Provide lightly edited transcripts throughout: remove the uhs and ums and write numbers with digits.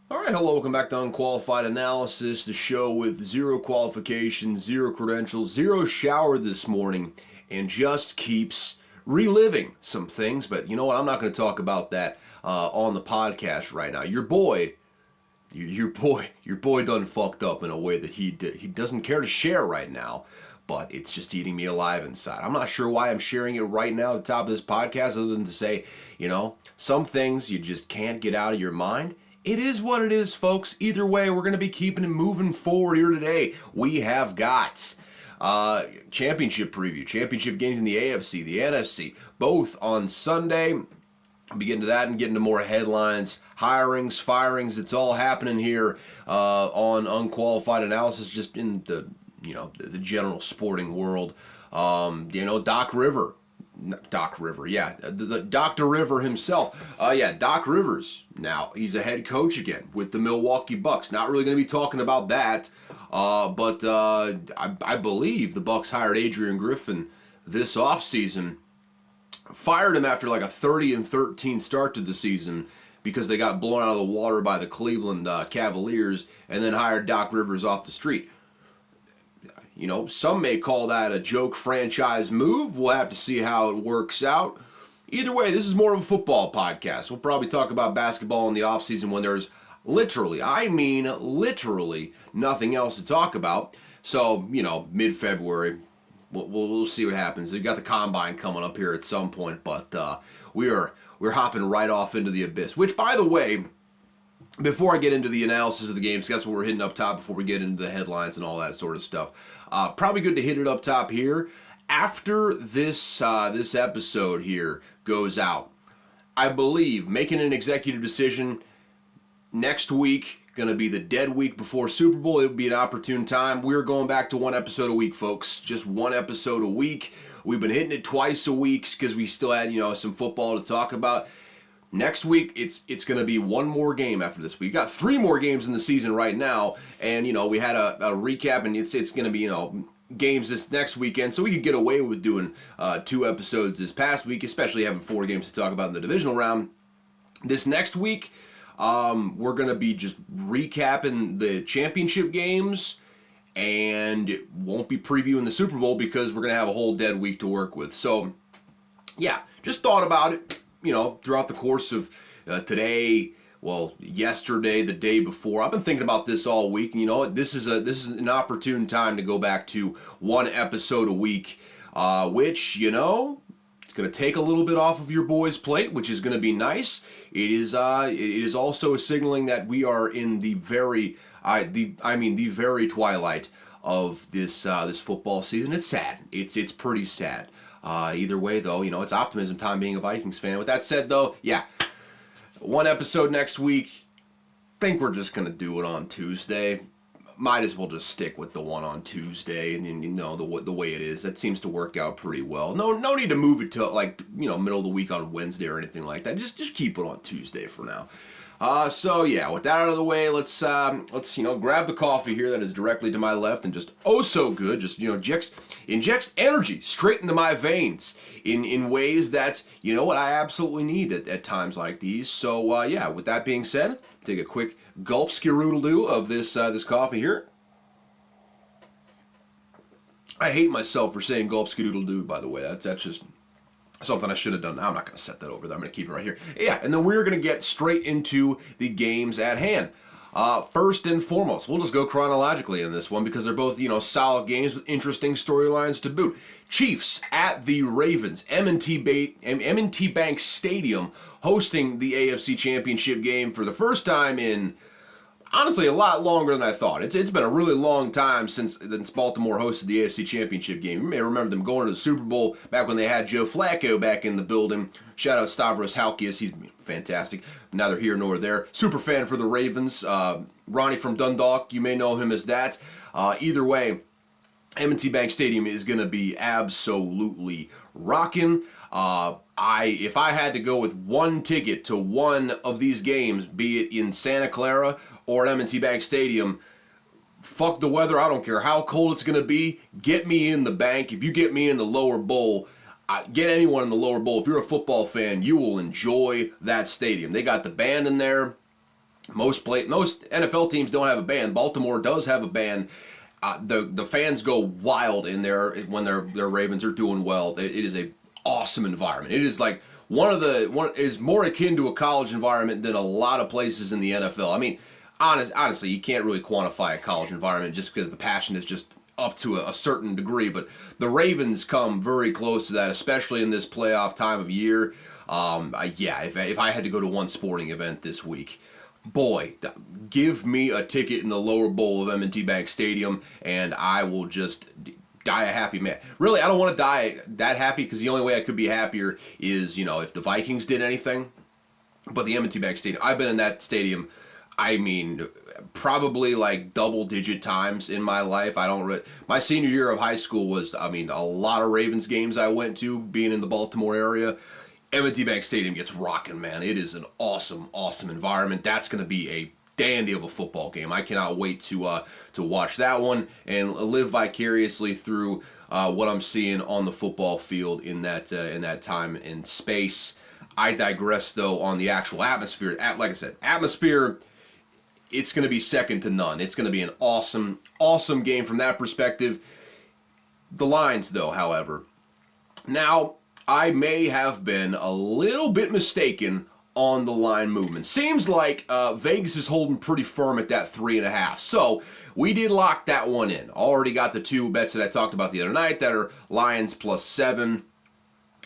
All right, hello, welcome back to Unqualified Analysis, the show with zero qualifications, zero credentials, zero shower this morning, and just keeps reliving some things. But you know what? I'm not going to talk about that on the podcast right now. Your boy done fucked up in a way that he doesn't care to share right now. But it's just eating me alive inside. I'm not sure why I'm sharing it right now at the top of this podcast, other than to say, some things you just can't get out of your mind. It is what it is, folks. Either way, we're going to be keeping it moving forward here today. We have got championship preview, championship games in the AFC, the NFC, both on Sunday. I'll be getting to that and getting to more headlines, hirings, firings. It's all happening here on Unqualified Analysis, just in the general sporting world. Doc Rivers, the Dr. River himself. Doc Rivers. Now he's a head coach again with the Milwaukee Bucks. Not really going to be talking about that, but I believe the Bucks hired Adrian Griffin this offseason. Fired him after like a 30-13 start to the season because they got blown out of the water by the Cleveland Cavaliers, and then hired Doc Rivers off the street. Some may call that a joke franchise move. We'll have to see how it works out. Either way, this is more of a football podcast. We'll probably talk about basketball in the offseason when there's literally nothing else to talk about. So, mid-February, we'll see what happens. They've got the combine coming up here at some point, but we're hopping right off into the abyss. Which, by the way, before I get into the analysis of the games, that's what we're hitting up top before we get into the headlines and all that sort of stuff. Probably good to hit it up top here. After this episode here goes out, I believe making an executive decision next week, going to be the dead week before Super Bowl. It would be an opportune time. We're going back to one episode a week, folks. Just one episode a week. We've been hitting it twice a week because we still had some football to talk about. Next week, it's going to be one more game after this. We've got 3 more games in the season right now, and, we had a recap, and it's going to be, games this next weekend, so we could get away with doing 2 episodes this past week, especially having 4 games to talk about in the divisional round. This next week, we're going to be just recapping the championship games, and won't be previewing the Super Bowl because we're going to have a whole dead week to work with. So, yeah, just thought about it. Throughout the course of today, yesterday, the day before. I've been thinking about this all week, and this is an opportune time to go back to one episode a week, which, it's going to take a little bit off of your boy's plate, which is going to be nice. It is also signaling that we are in the very twilight of this football season. It's sad. It's pretty sad. Either way, though, it's optimism time being a Vikings fan. With that said, though, one episode next week. Think we're just going to do it on Tuesday. Might as well just stick with the one on Tuesday, and the way it is. That seems to work out pretty well. No need to move it to middle of the week on Wednesday or anything like that. Just keep it on Tuesday for now. With that out of the way, let's grab the coffee here that is directly to my left and just so good, just injects energy straight into my veins in ways that I absolutely need at times like these. So with that being said, take a quick gulp skiroodle-doo of this coffee here. I hate myself for saying gulp skiroodle-doo, by the way. That's just something I should have done. I'm not going to set that over there. I'm going to keep it right here. And then we're going to get straight into the games at hand. First and foremost, we'll just go chronologically in this one because they're both, solid games with interesting storylines to boot. Chiefs at the Ravens, M&T Bank Stadium, hosting the AFC Championship game for the first time in, honestly, a lot longer than I thought. It's been a really long time since Baltimore hosted the AFC Championship game. You may remember them going to the Super Bowl back when they had Joe Flacco back in the building. Shout out Stavros Halkias. He's fantastic. Neither here nor there. Super fan for the Ravens. Ronnie from Dundalk, you may know him as that. Either way, M&T Bank Stadium is going to be absolutely rocking. If I had to go with one ticket to one of these games, be it in Santa Clara or at M&T Bank Stadium, fuck the weather. I don't care how cold it's going to be. Get me in the bank. If you get me in the lower bowl, get anyone in the lower bowl. If you're a football fan, you will enjoy that stadium. They got the band in there. Most NFL teams don't have a band. Baltimore does have a band. The fans go wild in there when their Ravens are doing well. It is a awesome environment. It is like one is more akin to a college environment than a lot of places in the NFL. I mean, honestly, you can't really quantify a college environment just because the passion is just up to a certain degree. But the Ravens come very close to that, especially in this playoff time of year. If I had to go to one sporting event this week, boy, give me a ticket in the lower bowl of M&T Bank Stadium, and I will just die a happy man. Really, I don't want to die that happy because the only way I could be happier is, if the Vikings did anything. But the M&T Bank Stadium, I've been in that stadium, I mean, probably like double-digit times in my life. My senior year of high school was, a lot of Ravens games I went to, being in the Baltimore area. M&T Bank Stadium gets rocking, man. It is an awesome, awesome environment. That's going to be a dandy of a football game. I cannot wait to watch that one and live vicariously through what I'm seeing on the football field in that time and space. I digress, though, on the actual atmosphere. Like I said, atmosphere, it's going to be second to none. It's going to be an awesome, awesome game from that perspective. The lines, though, however. Now, I may have been a little bit mistaken on the line movement. Seems like Vegas is holding pretty firm at that 3.5. So we did lock that one in. Already got the two bets that I talked about the other night that are Lions +7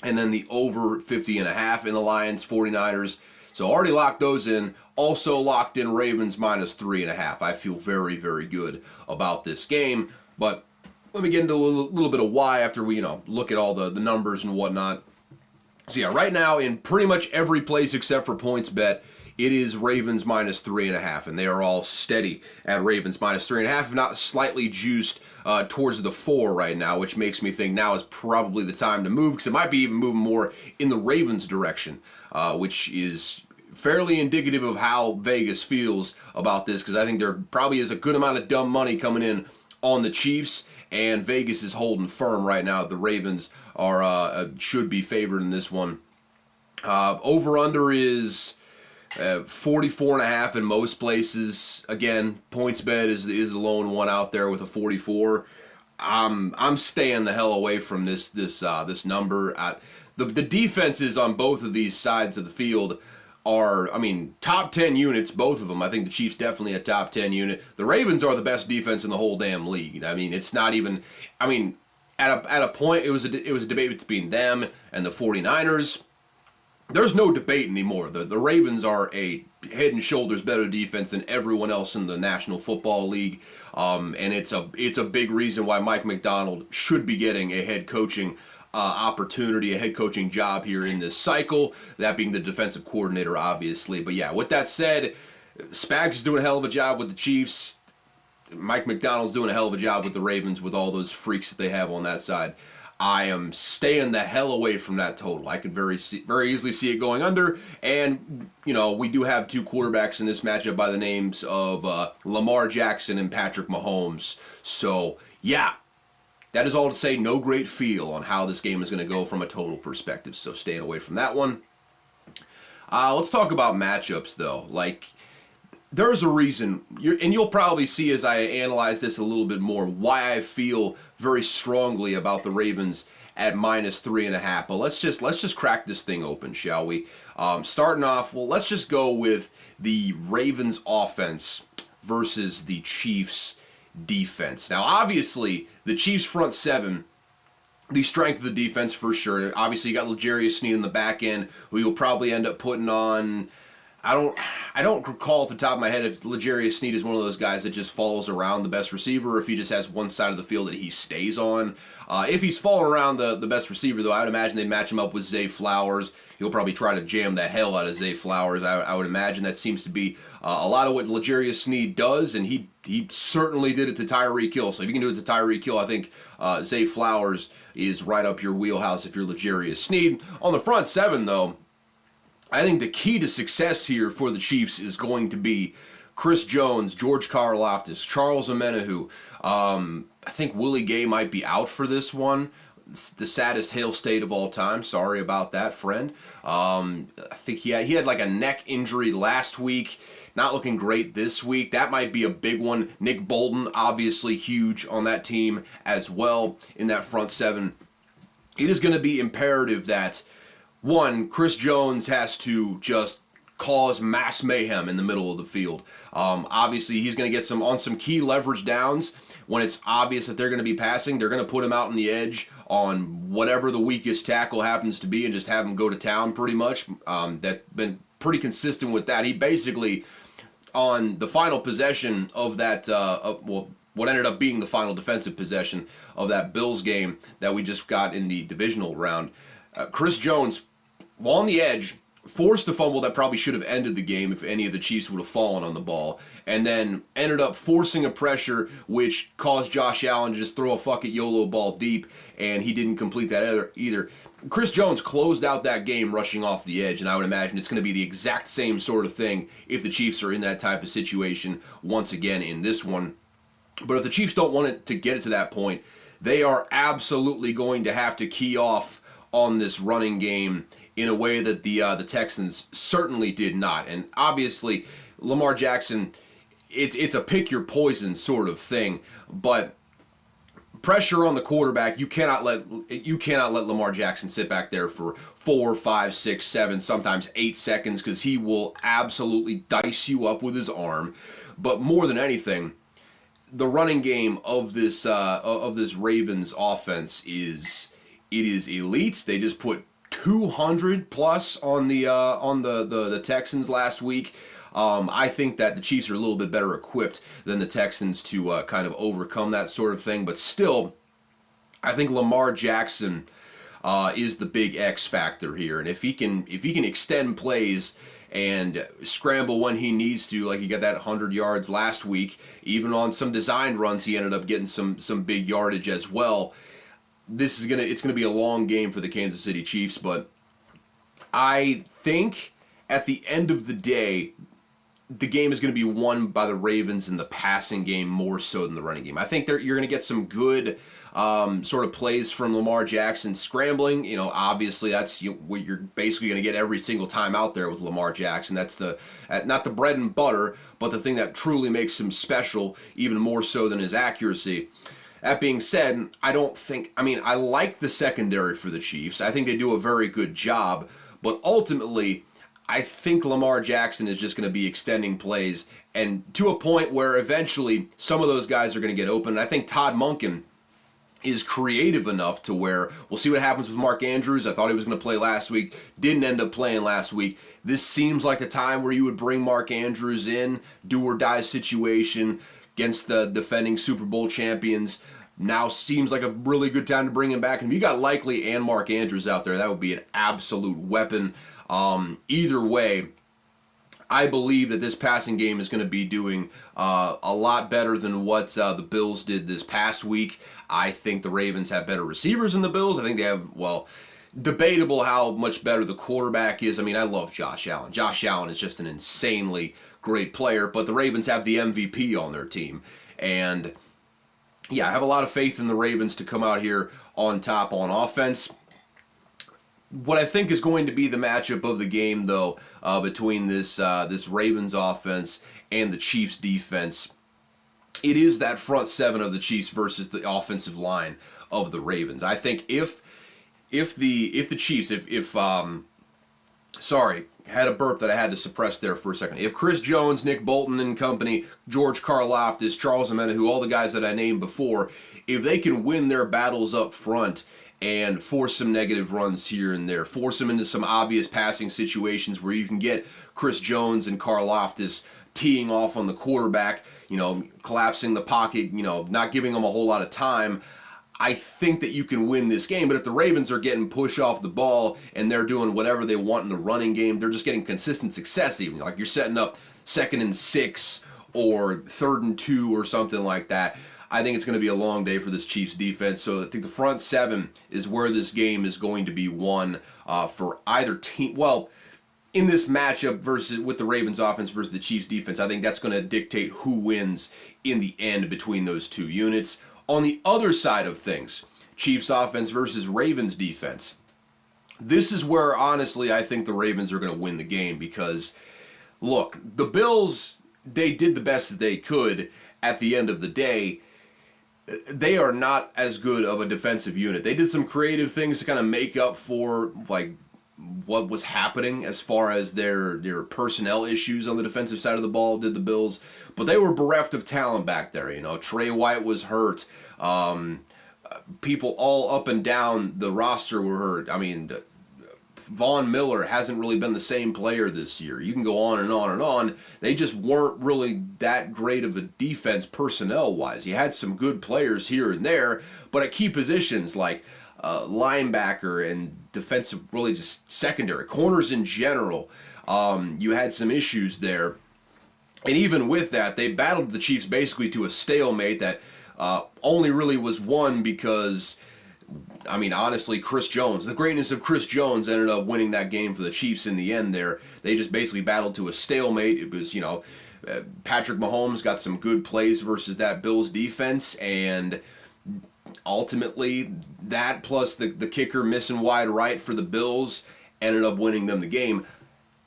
and then the over 50.5 in the Lions 49ers. So already locked those in. Also locked in Ravens -3.5. I feel very, very good about this game. But let me get into a little bit of why after we, look at all the numbers and whatnot. So yeah, right now in pretty much every place except for PointsBet, it is Ravens -3.5, and they are all steady at Ravens -3.5, if not slightly juiced towards the 4 right now, which makes me think now is probably the time to move, because it might be even moving more in the Ravens direction, which is fairly indicative of how Vegas feels about this, because I think there probably is a good amount of dumb money coming in on the Chiefs, and Vegas is holding firm right now. The Ravens should be favored in this one. Over-under is 44.5 in most places. Again, PointsBet is the lone one out there with a 44. I'm staying the hell away from this number. The defenses on both of these sides of the field are, top 10 units, both of them. I think the Chiefs definitely a top 10 unit. The Ravens are the best defense in the whole damn league. It's not even, at a point, it was a debate between them and the 49ers. There's no debate anymore. The Ravens are a head and shoulders better defense than everyone else in the National Football League. And it's a big reason why Mike Macdonald should be getting a head coaching opportunity, a head coaching job here in this cycle, that being the defensive coordinator, obviously. But yeah, with that said, Spags is doing a hell of a job with the Chiefs. Mike Macdonald's doing a hell of a job with the Ravens with all those freaks that they have on that side. I am staying the hell away from that total. I could very easily see it going under. And, we do have two quarterbacks in this matchup by the names of Lamar Jackson and Patrick Mahomes. So, yeah. That is all to say, no great feel on how this game is going to go from a total perspective, so staying away from that one. Let's talk about matchups, though. There's a reason, and you'll probably see as I analyze this a little bit more, why I feel very strongly about the Ravens at -3.5. But let's just crack this thing open, shall we? Starting off, let's just go with the Ravens offense versus the Chiefs defense. Now, obviously, the Chiefs front seven, the strength of the defense for sure. Obviously, you got L'Jarius Sneed in the back end, who you'll probably end up putting on. I don't recall off the top of my head if L'Jarius Sneed is one of those guys that just follows around the best receiver, or if he just has one side of the field that he stays on. If he's following around the best receiver, though, I would imagine they'd match him up with Zay Flowers. He'll probably try to jam the hell out of Zay Flowers. I would imagine that seems to be a lot of what L'Jarius Sneed does, and he certainly did it to Tyreek Hill. So if you can do it to Tyreek Hill, I think Zay Flowers is right up your wheelhouse if you're L'Jarius Sneed. On the front seven, though, I think the key to success here for the Chiefs is going to be Chris Jones, George Karlaftis, Charles Omenihu. I think Willie Gay might be out for this one. It's the saddest hail state of all time. Sorry about that, friend. I think he had like a neck injury last week. not looking great this week. That might be a big one. Nick Bolton, obviously huge on that team as well in that front seven. It is going to be imperative that, one, Chris Jones has to just cause mass mayhem in the middle of the field. Obviously, he's going to get some key leverage downs. When it's obvious that they're going to be passing, they're going to put him out on the edge on whatever the weakest tackle happens to be and just have him go to town pretty much. That's been pretty consistent with that. He basically, on the final possession of that, what ended up being the final defensive possession of that Bills game that we just got in the divisional round, Chris Jones, while on the edge, forced a fumble that probably should have ended the game if any of the Chiefs would have fallen on the ball, and then ended up forcing a pressure which caused Josh Allen to just throw a fuck it YOLO ball deep, and he didn't complete that either. Chris Jones closed out that game rushing off the edge, and I would imagine it's going to be the exact same sort of thing if the Chiefs are in that type of situation once again in this one. But if the Chiefs don't want it to get it to that point, they are absolutely going to have to key off on this running game in a way that the Texans certainly did not. And obviously, Lamar Jackson, it's a pick your poison sort of thing, but pressure on the quarterback, you cannot let Lamar Jackson sit back there for 4, 5, 6, 7, sometimes 8 seconds, because he will absolutely dice you up with his arm. But more than anything, the running game of this Ravens offense is elite. They just put 200 plus on the Texans last week. I think that the Chiefs are a little bit better equipped than the Texans to kind of overcome that sort of thing. But still, I think Lamar Jackson is the big X factor here, and if he can extend plays and scramble when he needs to, like he got that 100 yards last week, even on some designed runs, he ended up getting some big yardage as well. It's gonna be a long game for the Kansas City Chiefs, but I think at the end of the day, the game is going to be won by the Ravens in the passing game more so than the running game. I think you're going to get some good sort of plays from Lamar Jackson scrambling. You know, obviously that's what you're basically going to get every single time out there with Lamar Jackson. That's not the bread and butter, but the thing that truly makes him special, even more so than his accuracy. That being said, I like the secondary for the Chiefs. I think they do a very good job, but ultimately, I think Lamar Jackson is just going to be extending plays, and to a point where eventually some of those guys are going to get open. And I think Todd Monken is creative enough to where we'll see what happens with Mark Andrews. I thought he was going to play last week, didn't end up playing last week. This seems like the time where you would bring Mark Andrews in, do or die situation against the defending Super Bowl champions. Now seems like a really good time to bring him back. And if you got Likely and Mark Andrews out there, that would be an absolute weapon. Either way, I believe that this passing game is going to be doing a lot better than what the Bills did this past week. I think the Ravens have better receivers than the Bills. I think they have, debatable how much better the quarterback is. I mean, I love Josh Allen. Josh Allen is just an insanely great player, but the Ravens have the MVP on their team. And yeah, I have a lot of faith in the Ravens to come out here on top on offense. What I think is going to be the matchup of the game, though, between this Ravens offense and the Chiefs defense, it is that front seven of the Chiefs versus the offensive line of the Ravens. I think if the Chiefs, had a burp that I had to suppress there for a second. If Chris Jones, Nick Bolton and company, George Karlaftis, Charles Omenihu, all the guys that I named before, if they can win their battles up front and force some negative runs here and there, force them into some obvious passing situations where you can get Chris Jones and Karlaftis teeing off on the quarterback, collapsing the pocket, not giving them a whole lot of time, I think that you can win this game. But if the Ravens are getting pushed off the ball and they're doing whatever they want in the running game, they're just getting consistent success even. Like you're setting up 2nd and 6 or 3rd and 2 or something like that. I think it's going to be a long day for this Chiefs defense. So I think the front seven is where this game is going to be won for either team. Well, in this matchup with the Ravens offense versus the Chiefs defense, I think that's going to dictate who wins in the end between those two units. On the other side of things, Chiefs offense versus Ravens defense. This is where, honestly, I think the Ravens are going to win the game because look, the Bills, they did the best that they could at the end of the day. They are not as good of a defensive unit. They did some creative things to kind of make up for like what was happening as far as their personnel issues on the defensive side of the ball, did the Bills, but they were bereft of talent back there. You know, Trey White was hurt. People all up and down the roster were hurt. I mean, Von Miller hasn't really been the same player this year. You can go on and on and on. They just weren't really that great of a defense personnel-wise. You had some good players here and there, but at key positions like linebacker and defensive, really just secondary, corners in general, you had some issues there. And even with that, they battled the Chiefs basically to a stalemate that only really was won because, I mean, honestly, Chris Jones, the greatness of Chris Jones ended up winning that game for the Chiefs in the end there. They just basically battled to a stalemate. It was, you know, Patrick Mahomes got some good plays versus that Bills defense, and ultimately that plus the kicker missing wide right for the Bills ended up winning them the game.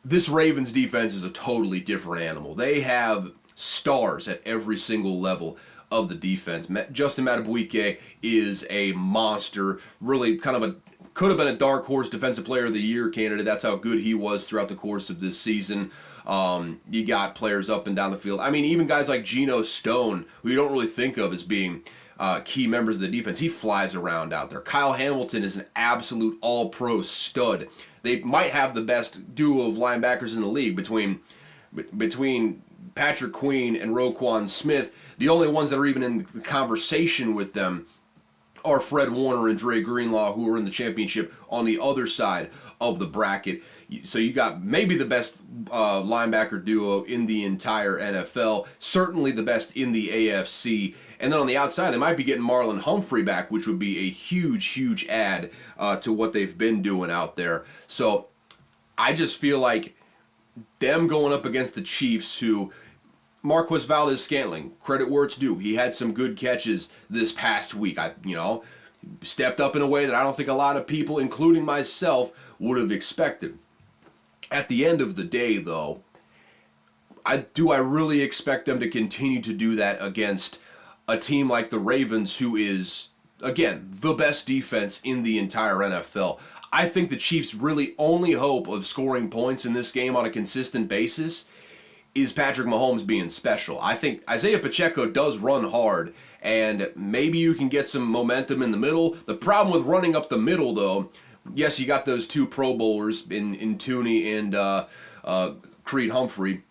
This Ravens defense is a totally different animal. They have stars at every single level of the defense. Justin Madubuike is a monster. Really kind of could have been a dark horse defensive player of the year candidate. That's how good he was throughout the course of this season. You got players up and down the field. I mean, even guys like Geno Stone, who you don't really think of as being key members of the defense, he flies around out there. Kyle Hamilton is an absolute all-pro stud. They might have the best duo of linebackers in the league between Patrick Queen and Roquan Smith. The only ones that are even in the conversation with them are Fred Warner and Dre Greenlaw, who are in the championship on the other side of the bracket. So you got maybe the best linebacker duo in the entire NFL, certainly the best in the AFC. And then on the outside, they might be getting Marlon Humphrey back, which would be a huge, huge add to what they've been doing out there. So I just feel like them going up against the Chiefs, who Marquez Valdes-Scantling, credit where it's due. He had some good catches this past week. Stepped up in a way that I don't think a lot of people, including myself, would have expected. At the end of the day, though, I really expect them to continue to do that against a team like the Ravens, who is, again, the best defense in the entire NFL. I think the Chiefs' really only hope of scoring points in this game on a consistent basis is Patrick Mahomes being special. I think Isaiah Pacheco does run hard, and maybe you can get some momentum in the middle. The problem with running up the middle, though, yes, you got those two Pro Bowlers in Tooney and Creed Humphrey.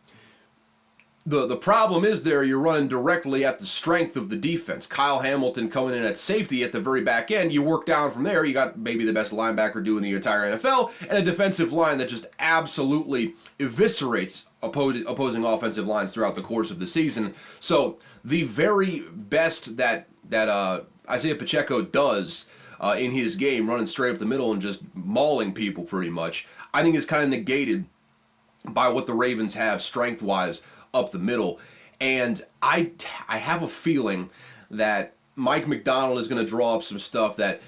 The problem is there you're running directly at the strength of the defense. Kyle Hamilton coming in at safety at the very back end. You work down from there. You got maybe the best linebacker doing the entire NFL and a defensive line that just absolutely eviscerates opposing offensive lines throughout the course of the season. So the very best that Isaiah Pacheco does in his game, running straight up the middle and just mauling people pretty much, I think is kind of negated by what the Ravens have strength-wise up the middle. And I have a feeling that Mike McDonald is going to draw up some stuff that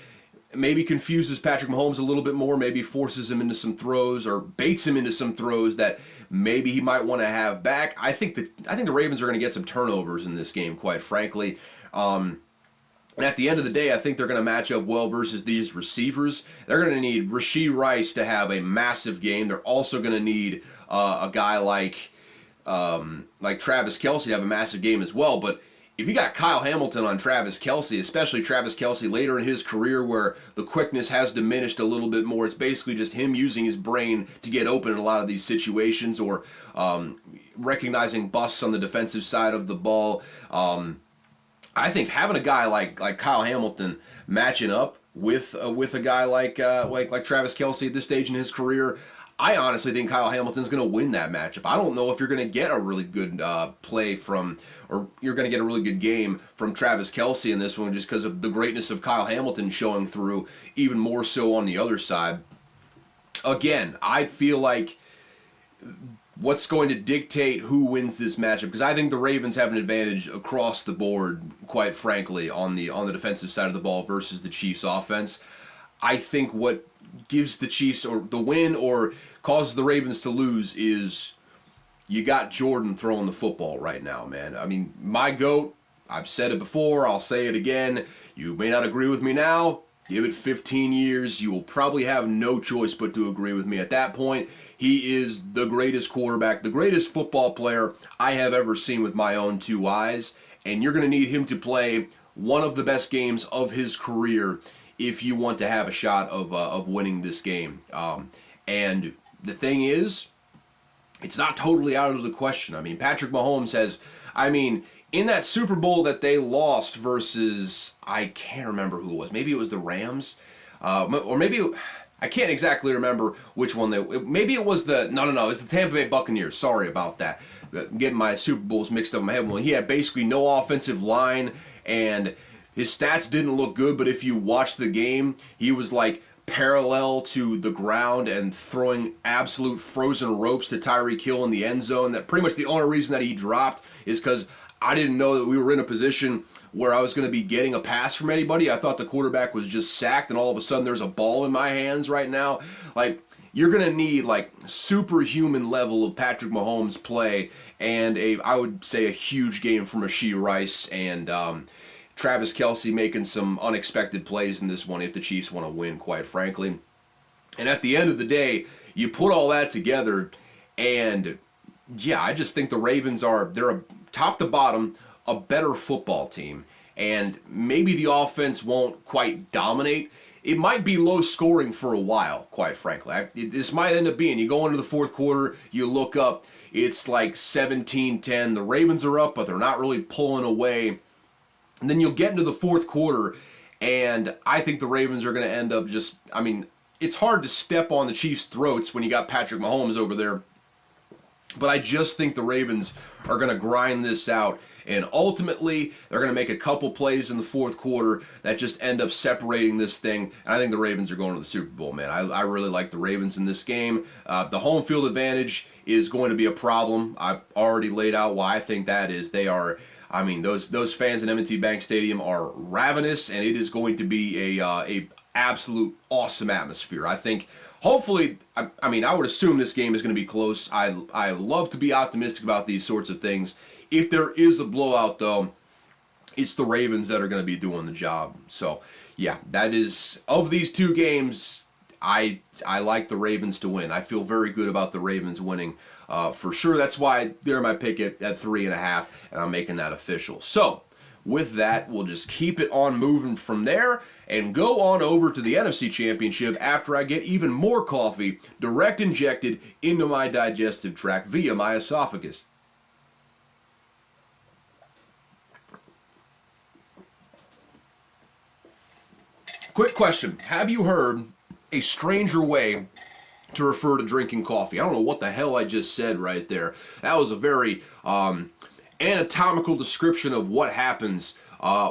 maybe confuses Patrick Mahomes a little bit more, maybe forces him into some throws or baits him into some throws that maybe he might want to have back. I think the Ravens are going to get some turnovers in this game, quite frankly. And at the end of the day, I think they're going to match up well versus these receivers. They're going to need Rashee Rice to have a massive game. They're also going to need a guy like Travis Kelce to have a massive game as well. But if you got Kyle Hamilton on Travis Kelce, especially Travis Kelce later in his career where the quickness has diminished a little bit more, it's basically just him using his brain to get open in a lot of these situations, or recognizing busts on the defensive side of the ball. I think having a guy like Kyle Hamilton matching up with a guy like Travis Kelce at this stage in his career, I honestly think Kyle Hamilton's going to win that matchup. I don't know if you're going to get a really good play from, or you're going to get a really good game from Travis Kelce in this one, just because of the greatness of Kyle Hamilton showing through, even more so on the other side. Again, I feel like what's going to dictate who wins this matchup, because I think the Ravens have an advantage across the board, quite frankly, on the defensive side of the ball versus the Chiefs' offense. I think what gives the Chiefs or the win or causes the Ravens to lose is you got Jordan throwing the football right now, man. I mean, my GOAT, I've said it before, I'll say it again. You may not agree with me now. Give it 15 years. You will probably have no choice but to agree with me. At that point, he is the greatest quarterback, the greatest football player I have ever seen with my own two eyes. And you're going to need him to play one of the best games of his career if you want to have a shot of winning this game. And the thing is, it's not totally out of the question. I mean, Patrick Mahomes has, in that Super Bowl that they lost versus, I can't remember who it was. Maybe it was the Rams, or maybe, I can't exactly remember which one maybe it was it was the Tampa Bay Buccaneers. Sorry about that. Getting my Super Bowls mixed up in my head. Well, he had basically no offensive line, and his stats didn't look good, but if you watch the game, he was like parallel to the ground and throwing absolute frozen ropes to Tyreek Hill in the end zone. That pretty much the only reason that he dropped is because I didn't know that we were in a position where I was going to be getting a pass from anybody. I thought the quarterback was just sacked, and all of a sudden there's a ball in my hands right now. Like, you're going to need like superhuman level of Patrick Mahomes play, and I would say a huge game from Rashee Rice and Travis Kelce making some unexpected plays in this one if the Chiefs want to win, quite frankly. And at the end of the day, you put all that together, and yeah, I just think the Ravens they're a top to bottom, a better football team. And maybe the offense won't quite dominate. It might be low scoring for a while, quite frankly. This might end up being, you go into the fourth quarter, you look up, it's like 17-10. The Ravens are up, but they're not really pulling away. And then you'll get into the fourth quarter, and I think the Ravens are going to end up it's hard to step on the Chiefs' throats when you got Patrick Mahomes over there. But I just think the Ravens are going to grind this out. And ultimately, they're going to make a couple plays in the fourth quarter that just end up separating this thing. And I think the Ravens are going to the Super Bowl, man. I really like the Ravens in this game. The home field advantage is going to be a problem. I've already laid out why I think that is. They are, those fans in M&T Bank Stadium are ravenous, and it is going to be a absolute awesome atmosphere. I think, hopefully, I would assume this game is going to be close. I love to be optimistic about these sorts of things. If there is a blowout, though, it's the Ravens that are going to be doing the job. So, yeah, that is, of these two games, I like the Ravens to win. I feel very good about the Ravens winning. For sure, that's why they're my pick at 3.5, and I'm making that official. So, with that, we'll just keep it on moving from there and go on over to the NFC Championship after I get even more coffee direct injected into my digestive tract via my esophagus. Quick question. Have you heard a stranger way to refer to drinking coffee? I don't know what the hell I just said right there. That was a very anatomical description of what happens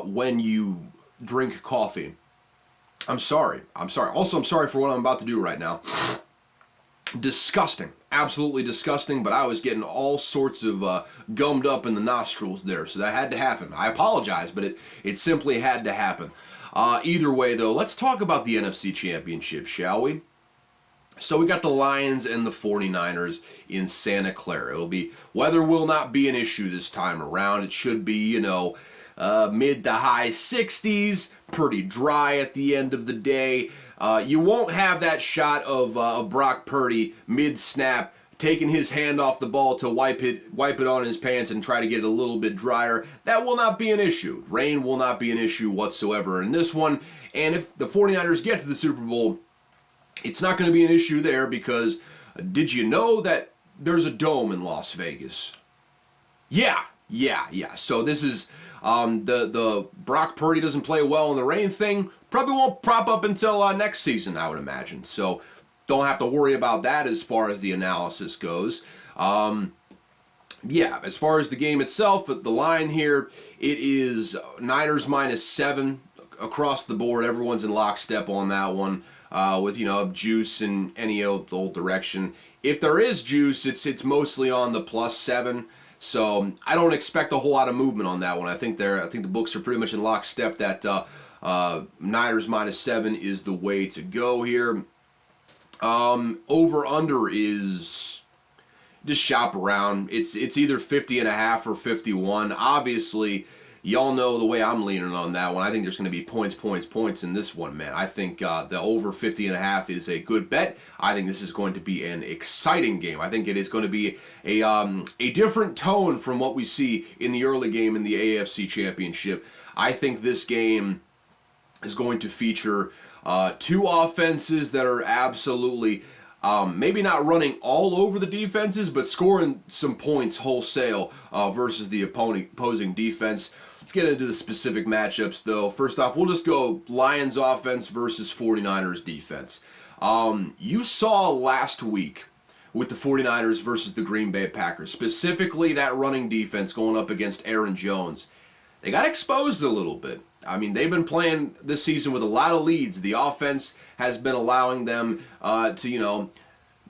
when you drink coffee. I'm sorry. Also, I'm sorry for what I'm about to do right now. Disgusting. Absolutely disgusting, but I was getting all sorts of gummed up in the nostrils there, so that had to happen. I apologize, but it simply had to happen. Either way, though, let's talk about the NFC Championship, shall we? So we got the Lions and the 49ers in Santa Clara. Weather will not be an issue this time around. It should be, mid to high 60s, pretty dry at the end of the day. You won't have that shot of Brock Purdy mid-snap taking his hand off the ball to wipe it on his pants and try to get it a little bit drier. That will not be an issue. Rain will not be an issue whatsoever in this one. And if the 49ers get to the Super Bowl, it's not going to be an issue there because did you know that there's a dome in Las Vegas? Yeah. So this is the Brock Purdy doesn't play well in the rain thing. Probably won't prop up until next season, I would imagine. So don't have to worry about that as far as the analysis goes. As far as the game itself, but the line here, it is Niners -7 across the board. Everyone's in lockstep on that one. With juice in any old direction. If there is juice, it's mostly on the +7. So I don't expect a whole lot of movement on that one. I think the books are pretty much in lockstep that Niners -7 is the way to go here. Over under is just shop around. It's either 50.5 or 51. Obviously, y'all know the way I'm leaning on that one. I think there's going to be points in this one, man. I think the over 50.5 is a good bet. I think this is going to be an exciting game. I think it is going to be a different tone from what we see in the early game in the AFC Championship. I think this game is going to feature two offenses that are absolutely maybe not running all over the defenses, but scoring some points wholesale versus the opposing defense. Let's get into the specific matchups, though. First off, we'll just go Lions offense versus 49ers defense. You saw last week with the 49ers versus the Green Bay Packers, specifically that running defense going up against Aaron Jones. They got exposed a little bit. I mean, they've been playing this season with a lot of leads. The offense has been allowing them to,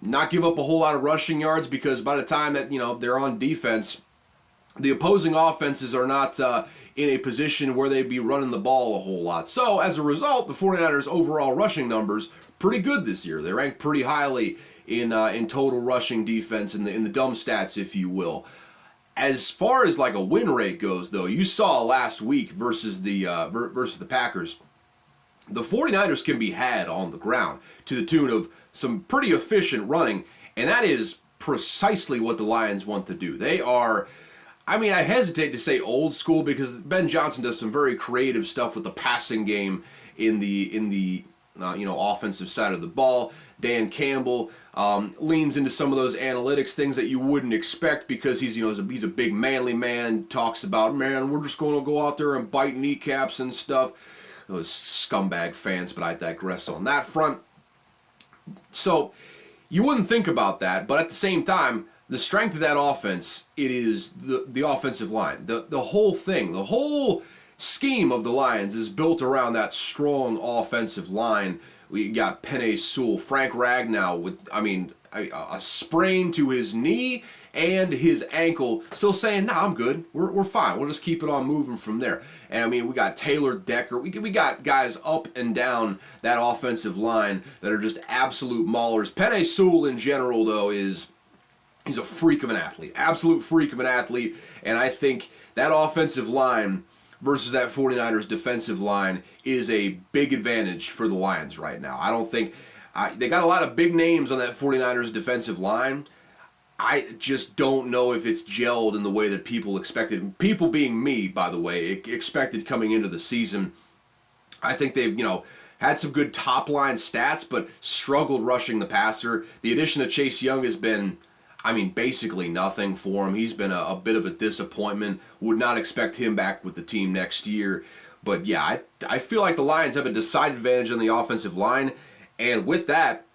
not give up a whole lot of rushing yards, because by the time that, they're on defense, the opposing offenses are not in a position where they'd be running the ball a whole lot. So, as a result, the 49ers' overall rushing numbers pretty good this year. They rank pretty highly in total rushing defense in the dumb stats, if you will. As far as like a win rate goes, though, you saw last week versus the Packers, the 49ers can be had on the ground to the tune of some pretty efficient running, and that is precisely what the Lions want to do. They are, I hesitate to say old school, because Ben Johnson does some very creative stuff with the passing game in the offensive side of the ball. Dan Campbell leans into some of those analytics things that you wouldn't expect, because he's a big manly man, talks about, man, we're just going to go out there and bite kneecaps and stuff. Those scumbag fans, but I digress on that front. So you wouldn't think about that, but at the same time, the strength of that offense, it is the offensive line. The whole thing, the whole scheme of the Lions is built around that strong offensive line. We got Penei Sewell, Frank Ragnow with, a sprain to his knee and his ankle, still saying, nah, I'm good. We're fine. We'll just keep it on moving from there. And we got Taylor Decker. We got guys up and down that offensive line that are just absolute maulers. Penei Sewell in general, though, he's a freak of an athlete. Absolute freak of an athlete. And I think that offensive line versus that 49ers defensive line is a big advantage for the Lions right now. I don't think they got a lot of big names on that 49ers defensive line. I just don't know if it's gelled in the way that people expected. People being me, by the way, expected coming into the season. I think they've, had some good top-line stats, but struggled rushing the passer. The addition of Chase Young has been, basically nothing for him. He's been a bit of a disappointment. Would not expect him back with the team next year. But yeah, I feel like the Lions have a decided advantage on the offensive line. And with that,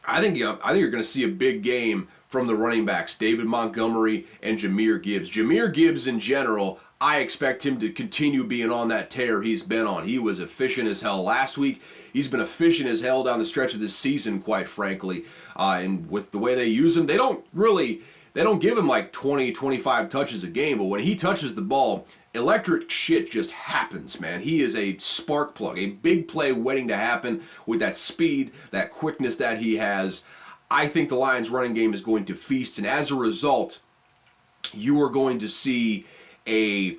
I think you're going to see a big game from the running backs, David Montgomery and Jahmyr Gibbs. Jahmyr Gibbs in general, I expect him to continue being on that tear he's been on. He was efficient as hell last week. He's been efficient as hell down the stretch of this season, quite frankly. And with the way they use him, they don't give him like 20, 25 touches a game, but when he touches the ball, electric shit just happens, man. He is a spark plug, a big play waiting to happen with that speed, that quickness that he has. I think the Lions' running game is going to feast, and as a result, you are going to see a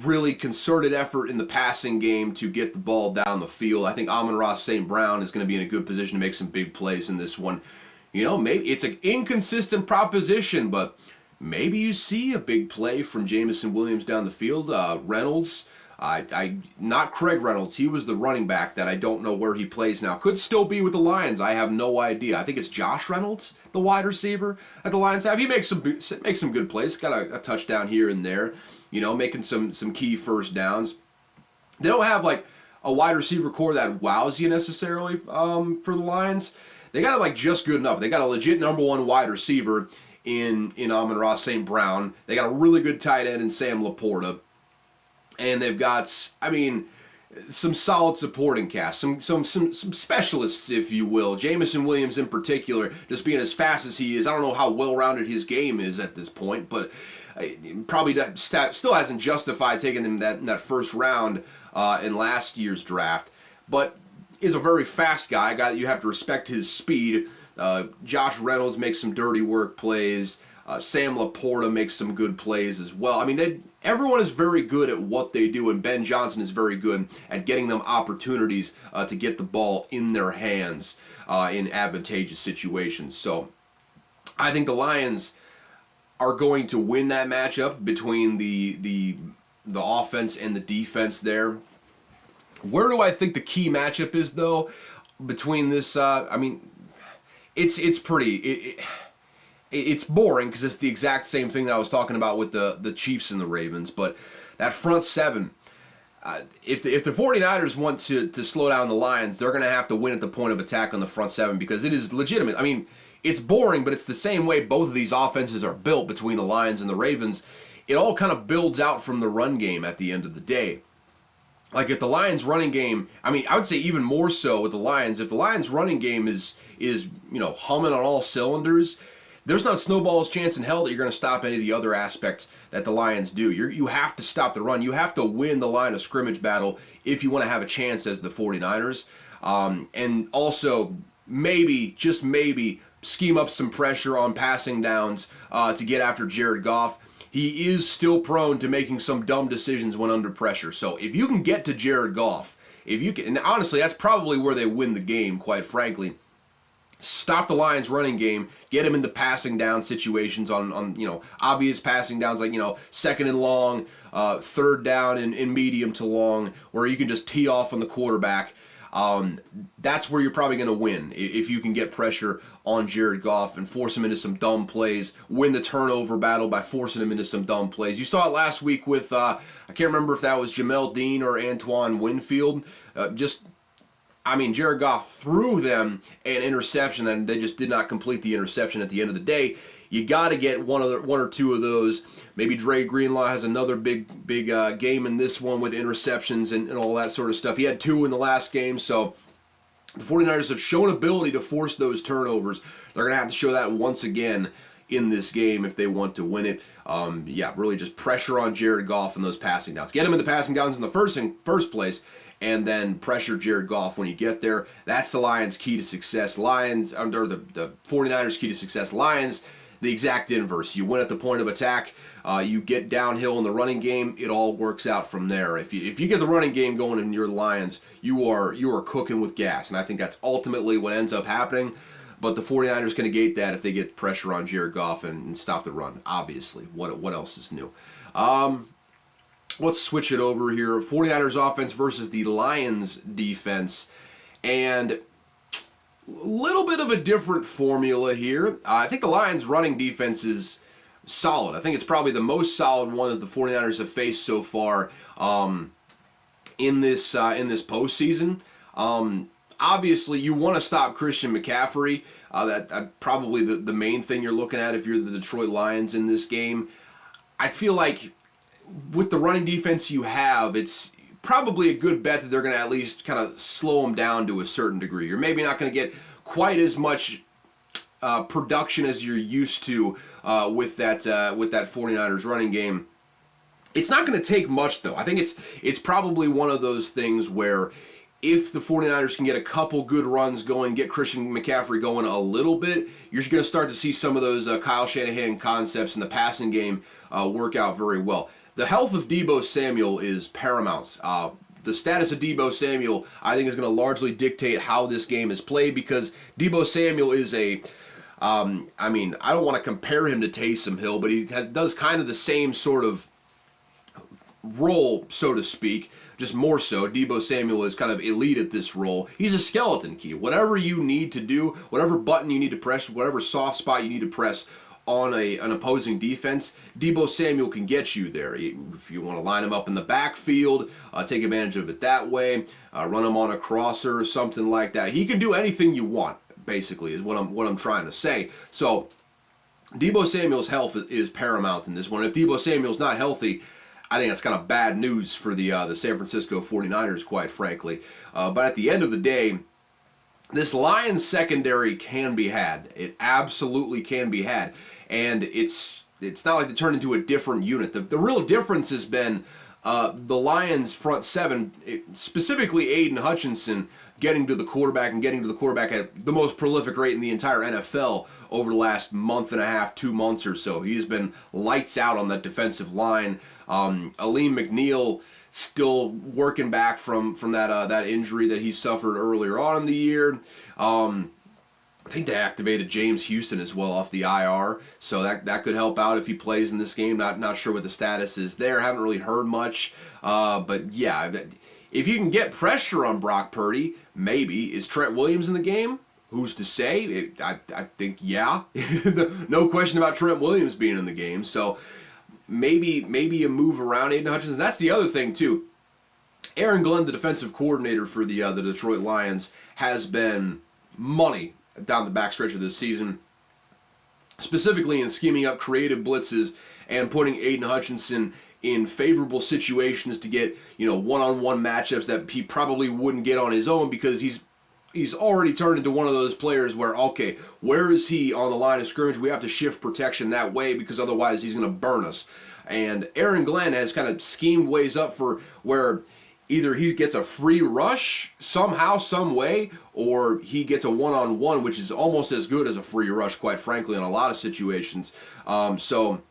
really concerted effort in the passing game to get the ball down the field. I think Amon-Ra St. Brown is going to be in a good position to make some big plays in this one. Maybe it's an inconsistent proposition, but maybe you see a big play from Jameson Williams down the field. Reynolds, not Craig Reynolds. He was the running back that I don't know where he plays now. Could still be with the Lions. I have no idea. I think it's Josh Reynolds, the wide receiver that the Lions have. He makes some good plays. Got a touchdown here and there. Making some key first downs. They don't have like a wide receiver core that wows you necessarily for the Lions. They got it like just good enough. They got a legit number one wide receiver in Amon-Ra St. Brown. They got a really good tight end in Sam Laporta. And they've got, some solid supporting cast, some specialists, if you will. Jameson Williams in particular, just being as fast as he is. I don't know how well-rounded his game is at this point, but probably still hasn't justified taking him that first round in last year's draft. But is a very fast guy, a guy that you have to respect his speed. Josh Reynolds makes some dirty work plays. Sam Laporta makes some good plays as well. I mean, everyone is very good at what they do, and Ben Johnson is very good at getting them opportunities to get the ball in their hands in advantageous situations. So I think the Lions are going to win that matchup between the offense and the defense there. Where do I think the key matchup is, though, between this? I mean, it's pretty. It's boring because it's the exact same thing that I was talking about with the Chiefs and the Ravens. But that front seven, if the 49ers want to slow down the Lions, they're going to have to win at the point of attack on the front seven because it is legitimate. I mean, it's boring, but it's the same way both of these offenses are built between the Lions and the Ravens. It all kind of builds out from the run game at the end of the day. Like if the Lions running game, I mean, I would say even more so with the Lions, if the Lions running game is humming on all cylinders, there's not a snowball's chance in hell that you're going to stop any of the other aspects that the Lions do. You have to stop the run. You have to win the line of scrimmage battle if you want to have a chance as the 49ers. And also, maybe, just maybe, scheme up some pressure on passing downs to get after Jared Goff. He is still prone to making some dumb decisions when under pressure. So if you can get to Jared Goff, and honestly, that's probably where they win the game, quite frankly. Stop the Lions running game, get him into passing down situations on obvious passing downs like second and long, third down in medium to long, where you can just tee off on the quarterback. That's where you're probably going to win if you can get pressure on Jared Goff and force him into some dumb plays, win the turnover battle by forcing him into some dumb plays. You saw it last week with, I can't remember if that was Jamel Dean or Antoine Winfield. Jared Goff threw them an interception, and they just did not complete the interception at the end of the day. You got to get one or two of those. Maybe Dre Greenlaw has another big game in this one with interceptions and all that sort of stuff. He had 2 in the last game, so the 49ers have shown ability to force those turnovers. They're going to have to show that once again in this game if they want to win it. Really just pressure on Jared Goff and those passing downs. Get him in the passing downs in the first place, and then pressure Jared Goff when you get there. That's the Lions' key to success. The 49ers' key to success. Lions, the exact inverse. You win at the point of attack. You get downhill in the running game. It all works out from there. If you get the running game going in your Lions, you are cooking with gas. And I think that's ultimately what ends up happening. But the 49ers can negate that if they get pressure on Jared Goff and stop the run, obviously. What else is new? Let's switch it over here. 49ers offense versus the Lions defense. And a little bit of a different formula here. I think the Lions running defense is solid. I think it's probably the most solid one that the 49ers have faced so far in this postseason. Obviously, you want to stop Christian McCaffrey. That's probably the main thing you're looking at if you're the Detroit Lions in this game. I feel like with the running defense you have, it's probably a good bet that they're going to at least kind of slow them down to a certain degree. You're maybe not going to get quite as much production as you're used to with that 49ers running game. It's not going to take much, though. I think it's probably one of those things where if the 49ers can get a couple good runs going, get Christian McCaffrey going a little bit, you're going to start to see some of those Kyle Shanahan concepts in the passing game work out very well. The health of Deebo Samuel is paramount. The status of Deebo Samuel, I think, is going to largely dictate how this game is played because Deebo Samuel is I don't want to compare him to Taysom Hill, but he does kind of the same sort of role, so to speak, just more so. Deebo Samuel is kind of elite at this role. He's a skeleton key. Whatever you need to do, whatever button you need to press, whatever soft spot you need to press on an opposing defense, Deebo Samuel can get you there. If you want to line him up in the backfield, take advantage of it that way, run him on a crosser or something like that. He can do anything you want, basically, is what I'm trying to say. So Deebo Samuel's health is paramount in this one. If Deebo Samuel's not healthy, I think that's kind of bad news for the San Francisco 49ers, quite frankly. But at the end of the day, this Lions secondary can be had. It absolutely can be had. And it's not like they turn into a different unit. The real difference has been the Lions' front seven, specifically Aiden Hutchinson, getting to the quarterback at the most prolific rate in the entire NFL over the last month and a half, 2 months or so. He's been lights out on that defensive line. Aleem McNeil still working back from that injury that he suffered earlier on in the year. I think they activated James Houston as well off the IR, so that could help out if he plays in this game. Not sure what the status is there. Haven't really heard much, but yeah, if you can get pressure on Brock Purdy, maybe. Is Trent Williams in the game? Who's to say? I think yeah. No question about Trent Williams being in the game. So maybe a move around Aiden Hutchinson. That's the other thing too. Aaron Glenn, the defensive coordinator for the Detroit Lions, has been money down the backstretch of this season, specifically in scheming up creative blitzes and putting Aiden Hutchinson in favorable situations to get, one-on-one matchups that he probably wouldn't get on his own, because he's already turned into one of those players where, okay, where is he on the line of scrimmage? We have to shift protection that way because otherwise he's going to burn us. And Aaron Glenn has kind of schemed ways up for where either he gets a free rush somehow, some way, or he gets a one-on-one, which is almost as good as a free rush, quite frankly, in a lot of situations. So